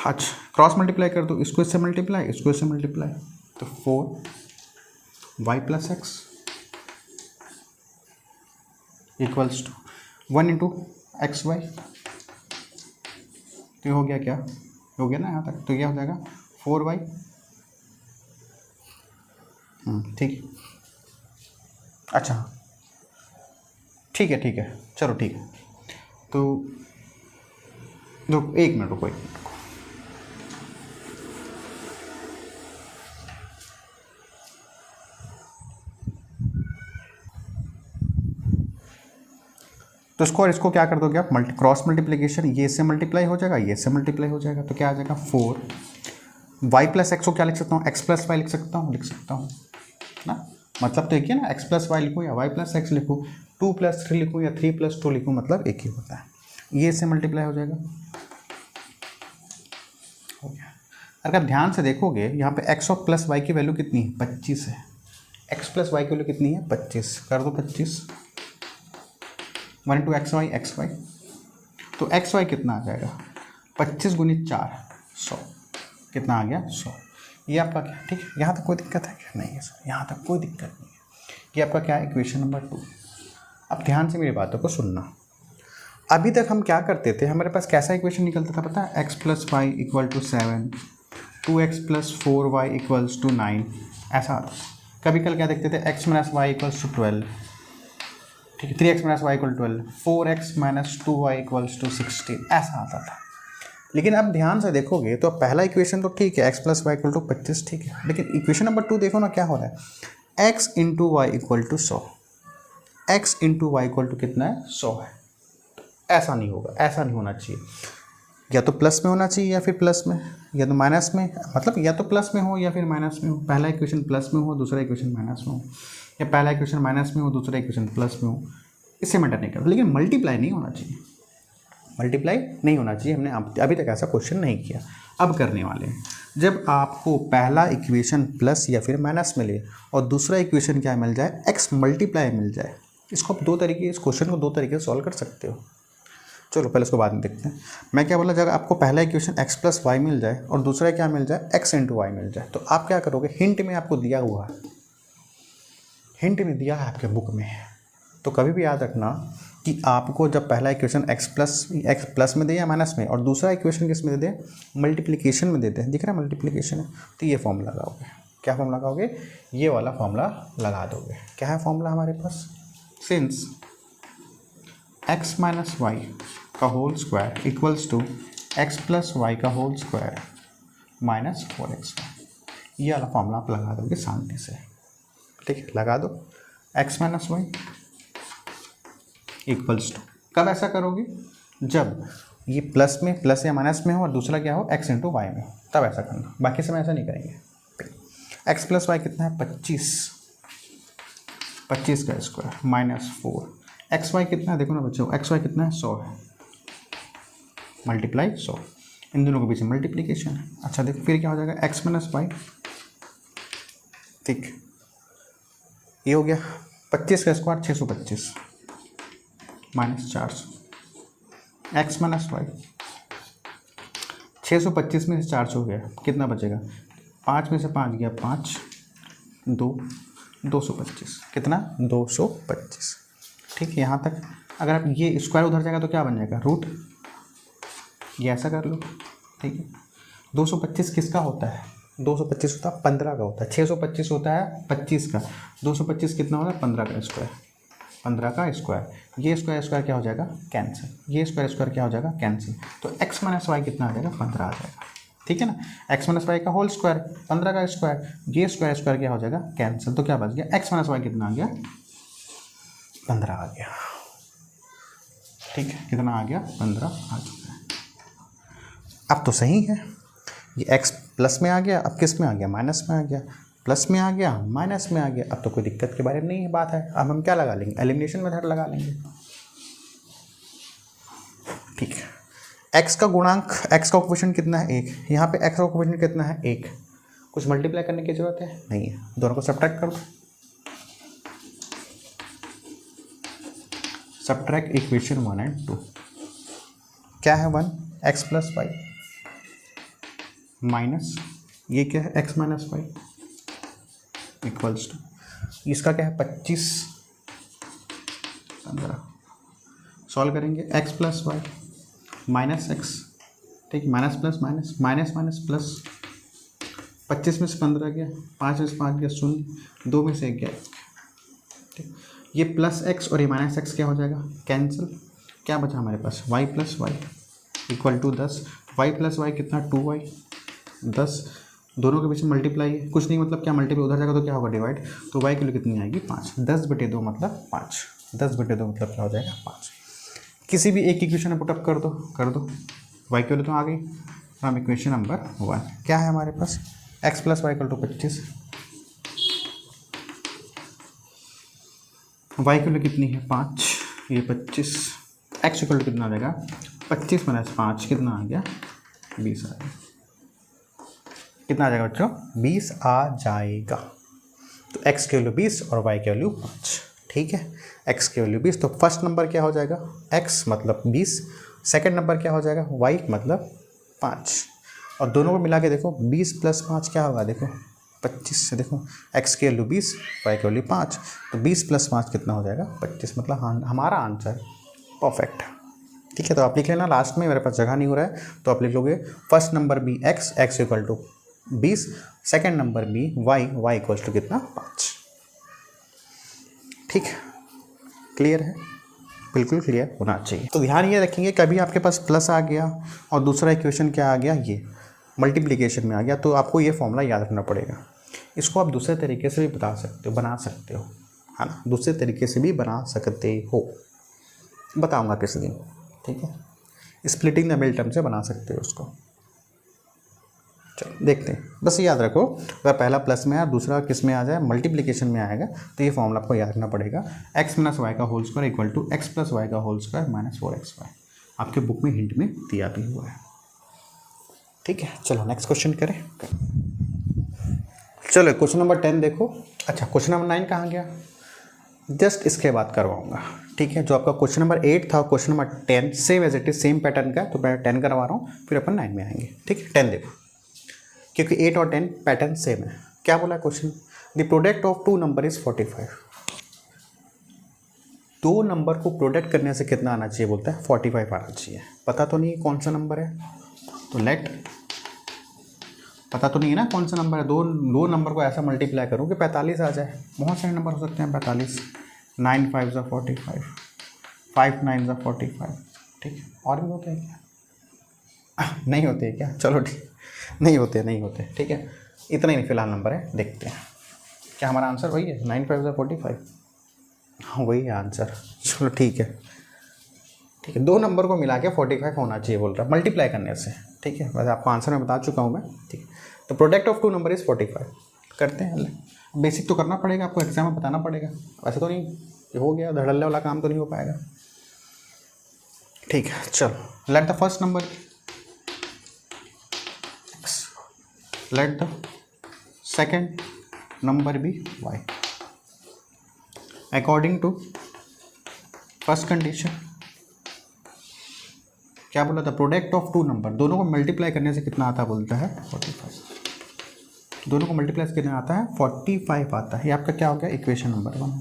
अच्छा क्रॉस मल्टीप्लाई कर दो, इसको इससे मल्टीप्लाई, इसको इससे मल्टीप्लाई, तो 4y + x equals to 1 × xy, तो ये हो गया क्या, हो गया ना यहाँ तक, तो क्या हो जाएगा 4y, ठीक, अच्छा ठीक है, चलो ठीक है, तो रुको 1 मिनट, रुको 1 मिनट, तो इसको क्या कर दोगे आप, क्रॉस मल्टीप्लिकेशन, ये इससे मल्टीप्लाई हो जाएगा, ये इससे मल्टीप्लाई हो जाएगा, तो क्या आ जाएगा 4y + x को क्या लिख सकता हूँ, x + y लिख सकता हूँ ना, मतलब तो एक ही है ना, x + y लिखूँ या y + x लिखूँ, 2 + 3 लिखूँ या 3 + 2 लिखूँ, मतलब एक ही होता है, ये इससे मल्टीप्लाई हो जाएगा, हो गया। अगर आप ध्यान से देखोगे यहाँ पे x और + y की वैल्यू कितनी है, 25 है, x + y की वैल्यू कितनी है, 25, कर दो 25, 1 × xy, तो xy कितना आ जाएगा, 25 गुनी 4 100, कितना आ गया 100। ये आपका क्या, ठीक है, यहाँ तक कोई दिक्कत है क्या? नहीं है सर, यहाँ तक कोई दिक्कत नहीं है। ये आपका क्या है, इक्वेशन नंबर 2। अब ध्यान से मेरी बातों को सुनना। अभी तक हम क्या करते थे, हमारे पास कैसा इक्वेशन निकलता था पता है, x + y = 7, 2x + 4y = 9, ऐसा आता था। कभी कल क्या देखते थे, x - y = 12, ठीक है, 3x - y = 12, 4x - 2y = 16, ऐसा आता था। लेकिन अब ध्यान से देखोगे तो पहला इक्वेशन तो ठीक है, x + y = 25, ठीक है, लेकिन इक्वेशन नंबर 2 देखो ना क्या हो रहा है, x × y = 100, x × y = कितना है, 100 है। ऐसा नहीं होगा, ऐसा नहीं होना चाहिए, या तो प्लस में होना चाहिए या फिर प्लस में, या तो माइनस में, मतलब या तो प्लस में हो या फिर माइनस में हो। पहला इक्वेशन प्लस में हो, दूसरा इक्वेशन माइनस में हो, या पहला इक्वेशन माइनस में हो, दूसरा इक्वेशन प्लस में हो, इससे मैटर नहीं करता। लेकिन मल्टीप्लाई नहीं होना चाहिए, मल्टीप्लाई नहीं होना चाहिए। हमने अभी तक ऐसा क्वेश्चन नहीं किया, अब करने वाले हैं। जब आपको पहला इक्वेशन प्लस या फिर माइनस मिले और दूसरा इक्वेशन क्या मिल जाए, एक्स मल्टीप्लाई मिल जाए, इसको आप इस क्वेश्चन को दो तरीके से सॉल्व कर सकते हो। चलो पहले इसको बाद में देखते हैं। मैं क्या बोला, जब आपको पहला इक्वेशन x + y मिल जाए और दूसरा क्या मिल जाए, x × y मिल जाए, तो आप क्या करोगे, हिंट में आपको दिया हुआ है, हिंट में दिया है आपके बुक में, तो कभी भी याद रखना कि आपको जब पहला इक्वेशन x प्लस में दे या माइनस में, और दूसरा इक्वेशन किस में दे दे, मल्टीप्लिकेशन में देते हैं, दिख रहा है मल्टीप्लिकेशन है, तो ये फॉर्मूला लगाओगे। क्या फॉर्मूला लगाओगे, ये वाला फॉर्मूला लगा दोगे। क्या है फॉर्मूला हमारे पास, सिंस x - y का होल स्क्वायर = x + y का होल स्क्वायर - 4x, ये वाला फॉर्मूला आप लगा दोगे शांति से, ठीक है, लगा दो। x - y = कब ऐसा करोगे, जब ये प्लस या माइनस में हो और दूसरा क्या हो, x × y में हो, तब ऐसा करना, बाकी समय ऐसा नहीं करेंगे। x + y कितना है, 25 का स्क्वायर -4, एक्स वाई कितना है, देखो ना बच्चों, एक्स वाई कितना है, 100 है, मल्टीप्लाई 100, इन दोनों के बीच में मल्टीप्लिकेशन है। अच्छा देखो फिर क्या हो जाएगा, x - y, ठीक, ये हो गया 25 का स्क्वायर 625 -400, x - y 625 में से 400 हो गया, कितना बचेगा, 5 में से 5 गया 5, 225, कितना 225, ठीक है। यहाँ तक अगर आप ये स्क्वायर उधर जाएगा तो क्या बन जाएगा, रूट, ये ऐसा कर लो, ठीक है। 225 किसका होता है, 225 होता है 15 का होता है, 625 होता है 25 का, 225 कितना होता है 15 का स्क्वायर, 15 का स्क्वायर, ये स्क्वायर क्या हो जाएगा, कैंसिल, ये स्क्वायर क्या हो जाएगा, कैंसिल, तो x - y कितना आ जाएगा, 15 आ जाएगा, ठीक है ना। x - y का होल स्क्वायर 15 का स्क्वायर, ये स्क्वायर क्या हो जाएगा, कैंसिल, तो क्या बच गया, x - y कितना आ गया, 15 आ गया, ठीक है, कितना आ गया, 15 आ चुका है। अब तो सही है, ये x प्लस में आ गया, अब किस में आ गया, माइनस में आ गया, प्लस में आ गया, माइनस में आ गया, अब तो कोई दिक्कत के बारे में नहीं है बात है। अब हम क्या लगा लेंगे, एलिमिनेशन मेथड लगा लेंगे, ठीक है। x का गुणांक, x का कोफिशिएंट कितना है, 1, यहाँ पे x का कोफिशिएंट कितना है, 1, कुछ मल्टीप्लाई करने की जरूरत है नहीं है, दोनों को सब्ट्रैक्ट कर दो, सब्ट्रैक्ट इक्वेशन 1 और 2, क्या है 1, x + y माइनस, ये क्या है, x - y = इसका क्या है 25 15, सॉल्व करेंगे, x + y -x, ठीक, minus plus minus minus minus plus, 25 में से 15 गया, 5 में से 5 गया 0, 2 में से 1 गया, ठीक, ये +x और ये -x क्या हो जाएगा, कैंसिल, क्या बचा हमारे पास, y + y = 10, y + y कितना 2y, 10, दोनों के बीच में मल्टीप्लाई है, कुछ नहीं मतलब क्या, मल्टीप्लाई उधर जाएगा तो क्या होगा, डिवाइड, तो y की वैल्यू कितनी आएगी, 5, 10/2 मतलब 5, 10/2 मतलब क्या हो जाएगा, 5। किसी भी एक इक्वेशन में पुटअप कर दो, y की वैल्यू तो आ गई। हम इक्वेशन नंबर 1 क्या है हमारे पास, x + y = 25, y की वैल्यू कितनी है 5, ये 25, x = कितना आ जाएगा, 25 - 5 कितना आ गया, 20 आ गया, कितना आ जाएगा बच्चों, 20 आ जाएगा। तो x की वैल्यू 20 और y की वैल्यू 5, ठीक है, x की वैल्यू 20, तो फर्स्ट नंबर क्या हो जाएगा, x मतलब 20, सेकंड नंबर क्या हो जाएगा, y मतलब 5, और दोनों को मिला के देखो 20 + 5 क्या होगा, देखो 25 से, देखो x की वैल्यू 20, y की वैल्यू 5, तो 20 + 5 कितना हो जाएगा 25, मतलब हमारा आंसर परफेक्ट। ठीक है, तो आप लिख लेना, लास्ट में मेरे पास जगह नहीं हो रहा है तो आप लिख लोगे first number be x = 20, second number be y = कितना 5। ठीक है, क्लियर है, बिल्कुल क्लियर होना चाहिए। तो ध्यान ये रखेंगे, कभी आपके पास प्लस आ गया और दूसरा इक्वेशन क्या आ गया, ये मल्टीप्लिकेशन में आ गया, तो आपको ये फॉर्मूला याद रखना पड़ेगा। इसको आप दूसरे तरीके से भी बता सकते हो, बना सकते हो, है ना, दूसरे तरीके से भी बना सकते हो, बताऊंगा किस दिन। ठीक है, स्प्लिटिंग द मिल टर्म से बना सकते हो उसको। चलो देखते हैं, बस याद रखो, अगर पहला प्लस में है दूसरा किस में आ जाए, मल्टीप्लिकेशन में आएगा, तो ये फॉर्मूला आपको याद रखना पड़ेगा, x - y² = x + y² - 4xy। आपके बुक में हिंट में दिया भी हुआ है। ठीक है, चलो नेक्स्ट क्वेश्चन करें। चलो क्वेश्चन नंबर 10 देखो। अच्छा, क्वेश्चन नंबर 9 कहाँ गया, जस्ट इसके बाद करवाऊंगा। ठीक है, जो आपका क्वेश्चन नंबर 8 था, question number 10 same as it is, same pattern का, तो मैं 10 करवा रहा हूँ, फिर अपन 9 में आएंगे। ठीक है, 10 देखो, क्योंकि 8 और 10 पैटर्न सेम है। क्या बोला question, the product of 2 number is 45। 2 number को प्रोडक्ट करने से कितना आना चाहिए, बोलता है 45 आना चाहिए। पता तो नहीं कौन सा नंबर है, तो पता तो नहीं है ना कौन सा नंबर है, दो नंबर को ऐसा मल्टीप्लाई करूँ कि 45 आ जाए। बहुत सारे नंबर हो सकते हैं 45, 9 × 5 = 45, 5 × 9 = 45। ठीक है, और भी होते हैं क्या, नहीं होते हैं क्या, चलो ठीक, नहीं होते। ठीक है, इतना ही फिलहाल नंबर है, देखते हैं क्या हमारा आंसर वही है, 9 × 5 = 45। हाँ वही है आंसर, चलो ठीक है। दो नंबर को मिला के 45 होना चाहिए बोल रहा है मल्टीप्लाई करने से। ठीक है, वैसे आपको आंसर मैं बता चुका हूँ मैं। ठीक है, तो प्रोडक्ट ऑफ 2 नंबर इज 45 करते हैं। बेसिक तो करना पड़ेगा आपको, एग्जाम में बताना पड़ेगा, वैसे तो नहीं ये हो गया, धड़ल्ले वाला काम तो नहीं हो पाएगा। ठीक है, चलो let the first number x, let the second number be y according to first condition. क्या बोला था, प्रोडक्ट ऑफ 2 नंबर, दोनों को मल्टीप्लाई करने से कितना आता है, बोलता है 45। दोनों को मल्टीप्लाई से कितना आता है, 45 आता है। ये आपका क्या हो गया, इक्वेशन नंबर 1।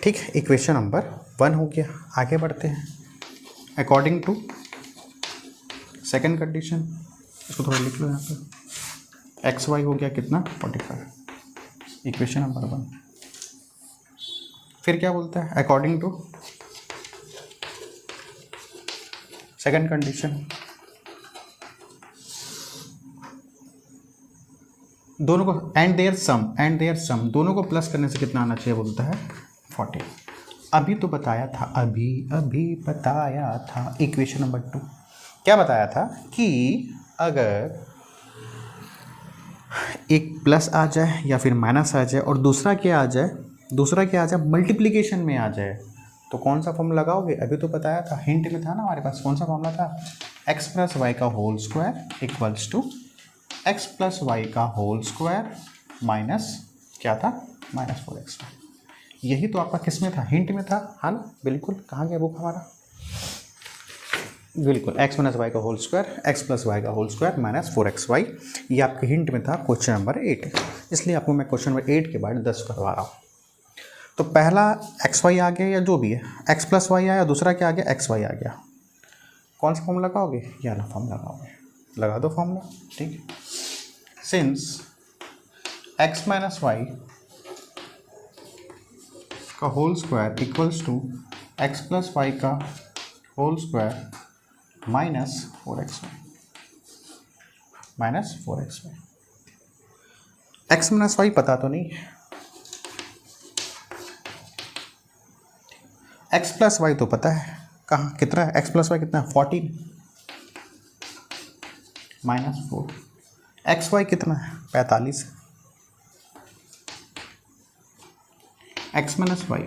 ठीक है, इक्वेशन नंबर 1 हो गया। आगे बढ़ते हैं, अकॉर्डिंग टू सेकेंड कंडीशन, इसको थोड़ा लिख लो यहाँ पे, एक्स वाई हो गया कितना 45, इक्वेशन नंबर 1। फिर क्या बोलता है, अकॉर्डिंग टू सेकेंड कंडीशन, दोनों को एंड देयर सम दोनों को प्लस करने से कितना आना चाहिए, बोलता है 40। अभी तो बताया था, अभी बताया था इक्वेशन नंबर 2। क्या बताया था कि अगर एक प्लस आ जाए या फिर माइनस आ जाए और दूसरा क्या आ जाए मल्टीप्लिकेशन में आ जाए, तो कौन सा फॉर्मूला लगाओगे। अभी तो बताया था, हिंट में था ना हमारे पास, कौन सा फॉर्मूला था, x + y का whole square equals to x + y का होल स्क्वायर माइनस क्या था, -4xy। यही तो आपका किस में था, हिंट में था, हाँ ना, बिल्कुल। कहाँ गया बुक हमारा, बिल्कुल, x - y का होल स्क्वायर, x + y का होल स्क्वायर -4xy, ये आपके हिंट में था क्वेश्चन नंबर 8। इसलिए आपको मैं क्वेश्चन नंबर 8 के बाद 10 करवा रहा हूँ। तो पहला xy आ गया या जो भी है, x + y आया, दूसरा क्या आ गया, xy आ गया। कौन सा फॉर्मूला लगाओगे, ये वाला फॉर्मूला लगाओगे, लगा दो फॉर्मूला। ठीक है, सिंस x - y का whole square equals to x + y का whole square -4xy, x - y पता तो नहीं, x + y तो पता है, कहाँ कितना है, x + y कितना है 14 -4, xy कितना है 45, x - y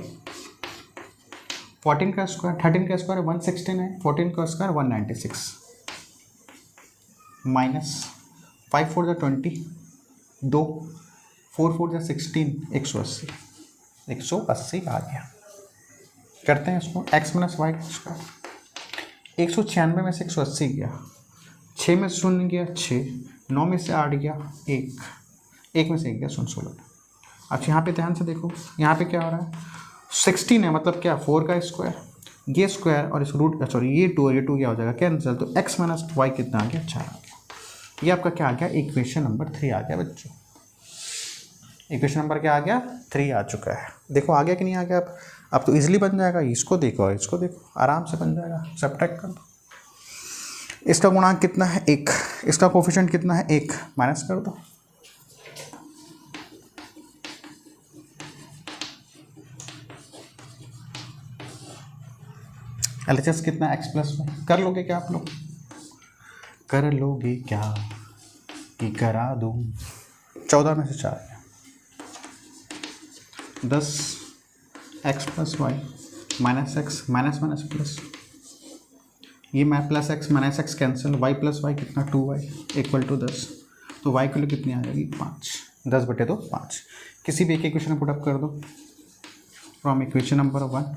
14 का स्क्वायर, 13 का स्क्वायर 116 है, 14 का स्क्वायर 196 माइनस 5 4 = 20, 2 4 4 = 16, 180 आ गया। करते हैं इसको, x - y का स्क्वायर, 196 में से 180 गया, 6 में से 0 गया 6, 9 में से 8 गया 1, 1 में से 1 गया 16। अच्छा यहाँ पे ध्यान से देखो, यहाँ पे क्या हो रहा है, 16 है मतलब क्या 4 का स्क्वायर, ये स्क्वायर और इस रूट सॉरी ये 2 और ये 2 क्या हो जाएगा कैंसिल, तो x माइनस वाई कितना आ गया 4 आ गया। ये आपका क्या आ गया, इक्वेशन नंबर 3 आ गया बच्चों। इक्वेशन नंबर क्या आ गया 3 आ चुका है। देखो आ गया कि नहीं आ गया, अब तो इजीली बन जाएगा। इसको देखो इसको देखो, आराम से बन जाएगा। सब्ट्रैक्ट कर दो, इसका गुणांक कितना है 1, इसका कोफिशिएंट कितना है 1, माइनस कर दो। LHS कितना x प्लस वाई, कर लोगे क्या आप लोग, कर लोगे क्या कि करा दूँ। 14 में से 4 10 x plus y minus x minus minus plus, ये मैं plus x minus x cancel, y plus y कितना 2y इक्वल टू 10, तो वाई की वैल्यू कितनी आ जाएगी 5, 10/5। किसी भी एक इक्वेशन में पुटअप कर दो फ्रॉम इक्वेशन नंबर 1।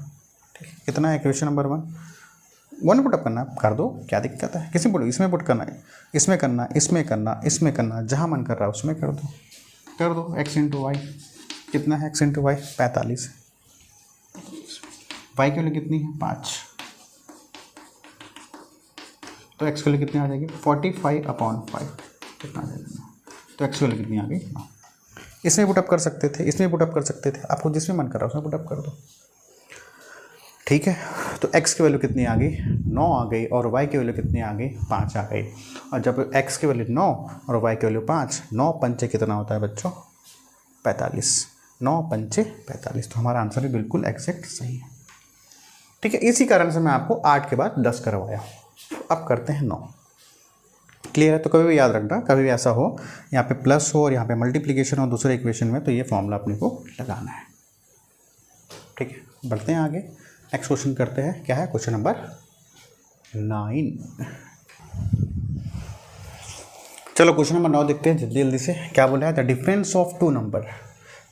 ठीक है, कितना है इक्वेशन नंबर 1 पुटअप करना है, कर दो, क्या दिक्कत है। किसी बोलो इसमें पुट करना है, इसमें करना, इसमें करना, इसमें करना, जहाँ मन कर रहा है उसमें कर दो। x इंटू वाई कितना है, x इंटू वाई 45, वाई की वैल्यू कितनी है 5, तो x की वैल्यू कितनी आ जाएगी 45/5 कितना आ जाएगा, तो x की वैल्यू कितनी आ गई 9। इसमें पुटअप कर सकते थे, इसमें पुटअप कर सकते थे, आपको जिसमें मन कर रहा है उसमें पुटअप कर दो। ठीक है, तो x की वैल्यू कितनी आ गई 9 आ गई, और y की वैल्यू कितनी आ गई 5 आ गई। और जब x की वैल्यू 9 और y की वैल्यू 5, 9 पंचे कितना होता है बच्चों 45, 9 पंचे 45, तो हमारा आंसर भी बिल्कुल एग्जैक्ट सही है। ठीक है, इसी कारण से मैं आपको 8 के बाद 10 करवाया। अब करते हैं 9। क्लियर है, तो कभी भी याद रखना, कभी भी ऐसा हो यहाँ पे प्लस हो और यहाँ पे मल्टीप्लिकेशन हो दूसरे इक्वेशन में, तो ये फॉर्मूला अपने को लगाना है। ठीक है, बढ़ते हैं आगे, नेक्स्ट क्वेश्चन करते हैं। क्या है क्वेश्चन नंबर 9। चलो क्वेश्चन नंबर 9 देखते हैं जल्दी जल्दी से। क्या बोला है, द डिफरेंस ऑफ 2 नंबर,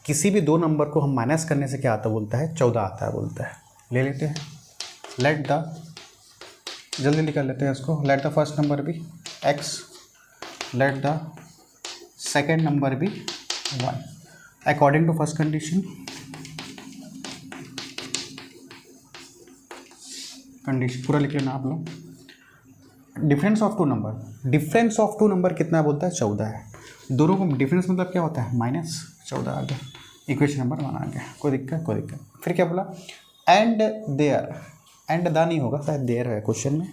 किसी भी 2 नंबर को हम माइनस करने से क्या आता बोलता है 14 आता है बोलता है। ले लेते हैं, लेट द, जल्दी निकाल लेते हैं इसको। Let the first number be x, let the second number be y according to first condition. Condition पूरा लिख लेना आप लोग। Difference of 2 number, difference of 2 number कितना बोलता है 14 है। दोनों को डिफरेंस मतलब क्या होता है -14 आ गया, इक्वेशन नंबर 1 आ गया। कोई दिक्कत। फिर क्या बोला, एंड देयर, एंड द नहीं होगा शायद, देयर है क्वेश्चन में।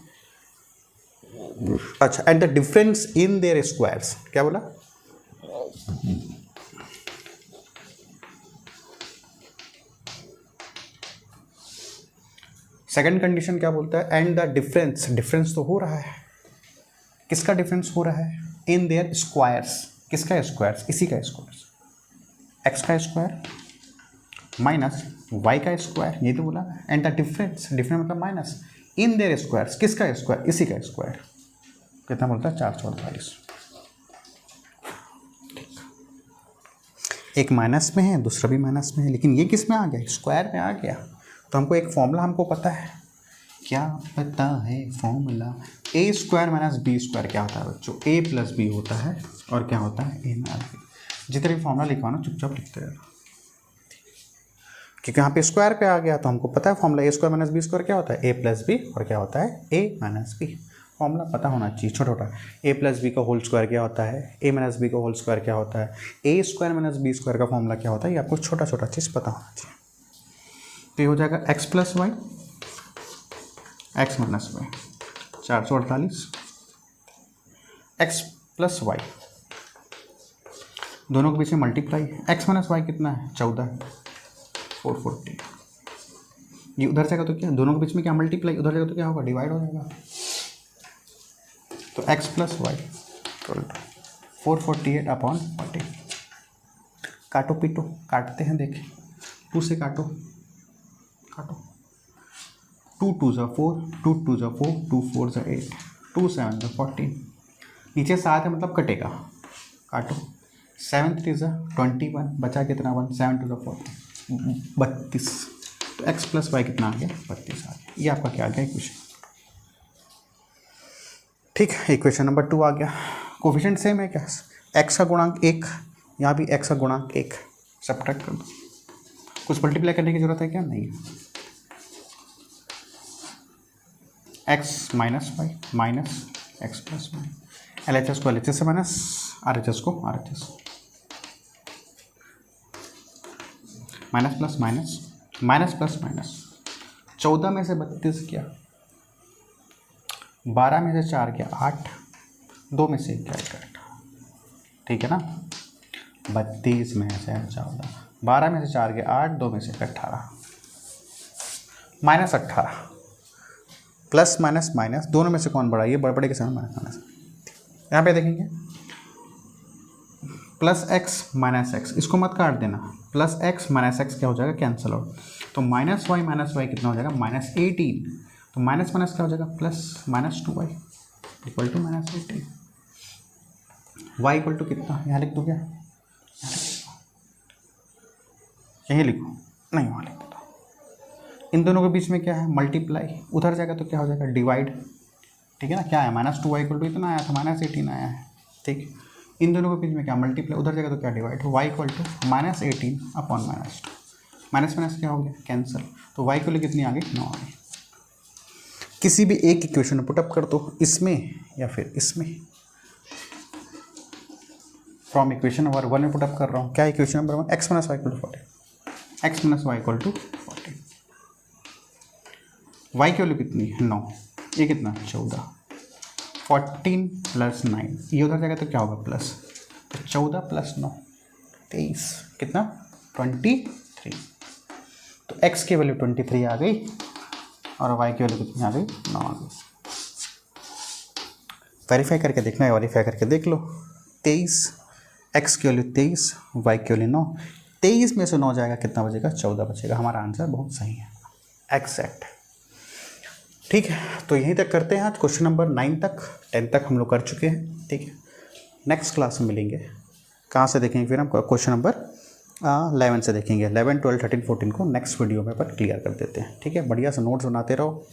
अच्छा, and the difference in their squares, क्या बोला सेकंड कंडीशन क्या बोलता है, एंड द डिफरेंस, डिफरेंस तो हो रहा है, किसका डिफरेंस हो रहा है इन देयर स्क्वायर्स, किसका स्क्वायर्स, इसी का स्क्वायर्स, एक्स का स्क्वायर माइनस वाई का स्क्वायर, ये तो बोला। एंड द डिफरेंस, डिफरेंस मतलब माइनस, इन देयर स्क्वायर्स, किसका स्क्वायर, इसी का स्क्वायर, कितना बोलता है 448। एक माइनस में है, दूसरा भी माइनस में है, लेकिन ये किस में आ गया, स्क्वायर में आ गया। तो हमको एक फॉर्मूला हमको पता है, क्या पता है फॉर्मूला, ए स्क्वायर माइनस बी स्क्वायर क्या होता है बच्चों, ए प्लस बी होता है, और क्या होता है ए माइनस बी। जितने भी फॉर्मूला लिखा ना चुपचाप लिखते रहना, क्योंकि यहाँ पे स्क्वायर पे आ गया तो हमको पता है फॉर्मूला ए स्क्वायर माइनस बी स्क्वायर क्या होता है, ए प्लस बी, और क्या होता है ए माइनस बी। फॉर्मूला पता होना चाहिए छोटा छोटा। ए प्लस बी का होल स्क्वायर क्या होता है, ए माइनस बी का होल स्क्वायर क्या होता है, ए स्क्वायर माइनस बी स्क्वायर का फॉर्मूला क्या होता है, ये आपको छोटा छोटा चीज़ पता होना चाहिए। तो ये हो जाएगा x plus y, x minus y 448, x plus y, दोनों के बीच में मल्टीप्लाई, एक्स माइनस वाई कितना है 14, 440। ये उधर जाएगा तो क्या, दोनों के बीच में क्या मल्टीप्लाई, उधर जाएगा तो क्या होगा डिवाइड हो जाएगा। तो एक्स प्लस वाई 448/40। काटो पीटो, काटते हैं देखें, 2 से काटो, 2 2 ज़ा 4, 2 2 ज़ा 4, 2 4 ज़ा 8, 2 7 ज़ा 14, नीचे 7 है मतलब कटेगा, काटो। 7 3 ज़ा 21, बचा कितना 1, 7 2 ज़ा 14, 32। तो एक्स प्लस वाई कितना आ गया 32 आ गया। ये आपका क्या आ गया इक्वेशन। ठीक है, इक्वेशन नंबर 2 आ गया। कोफिशिएंट सेम है क्या, x का गुणांक 1, यहाँ भी x का गुणांक 1, सब्ट्रैक्ट कर दो। कुछ मल्टीप्लाई करने की जरूरत है क्या, नहीं है। x minus y minus x plus y, LHS को LHS से माइनस, RHS को RHS, minus plus minus minus plus minus. 14 में से 32 क्या, 12 में से 4 क्या 8, 2 में से 1 क्या 8, ठीक है ना। 32 में से 14, 12 में से 4 के 8, 2 में से 18, माइनस 18, प्लस माइनस माइनस, दोनों में से कौन बड़ा, ये बड़े के साथ माइनस माइनस। यहाँ पे देखेंगे प्लस एक्स माइनस एक्स, इसको मत काट देना, प्लस एक्स माइनस एक्स क्या हो जाएगा, कैंसिल आउट। तो माइनस वाई कितना हो जाएगा, माइनस 18। तो माइनस माइनस क्या हो जाएगा, plus minus 2y equal to minus 18। Y equal to कितना, यहाँ लिख दो क्या, यहीं लिखो, नहीं वहाँ लिख देता। इन दोनों के बीच में क्या है, मल्टीप्लाई, उधर जाएगा तो क्या हो जाएगा, डिवाइड, ठीक है ना। क्या है, माइनस 2y इक्वल टू इतना आया था, माइनस 18 आया है, ठीक। इन दोनों के बीच में क्या, मल्टीप्लाई, उधर जाएगा तो क्या, divide. y equal to minus 18 upon minus 2, minus minus क्या हो गया, कैंसिल। तो y को लेकर कितनी आ गई, 9 आ गई। किसी भी एक इक्वेशन पुटअप कर दो, इसमें या फिर इसमें। फ्रॉम इक्वेशन नंबर 1 में पुटअप कर रहा हूँ, क्या equation number 1, x minus y equal to 40, x minus y equal to 40, y की वैल्यू कितनी है, 9, ये कितना 14, 14 प्लस 9, ये उधर जाएगा तो क्या होगा, प्लस। तो 14 प्लस 9 23, कितना 23। तो x की वैल्यू 23 आ गई और y की वैल्यू कितनी आ गई, 9 आ गई। वेरीफाई करके देखना है, वेरीफाई करके देख लो। 23, x की वैल्यू 23, y की वैल्यू 9, 23 में से 9 जाएगा, कितना बचेगा, 14 बचेगा। हमारा आंसर बहुत सही है, एक्सैक्ट। ठीक है, तो यहीं तक करते हैं आज, क्वेश्चन नंबर 9 तक, 10 तक हम लोग कर चुके हैं, ठीक है। नेक्स्ट क्लास में मिलेंगे, कहाँ से देखेंगे फिर हम, क्वेश्चन नंबर 11 से देखेंगे। 11, 12, 13, 14 को नेक्स्ट वीडियो में पर क्लियर कर देते हैं, ठीक है। बढ़िया से नोट्स बनाते रहो,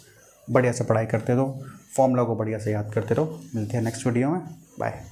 बढ़िया से पढ़ाई करते रहो, फॉर्मूला को बढ़िया से याद करते रहो। मिलते हैं नेक्स्ट वीडियो में, बाय।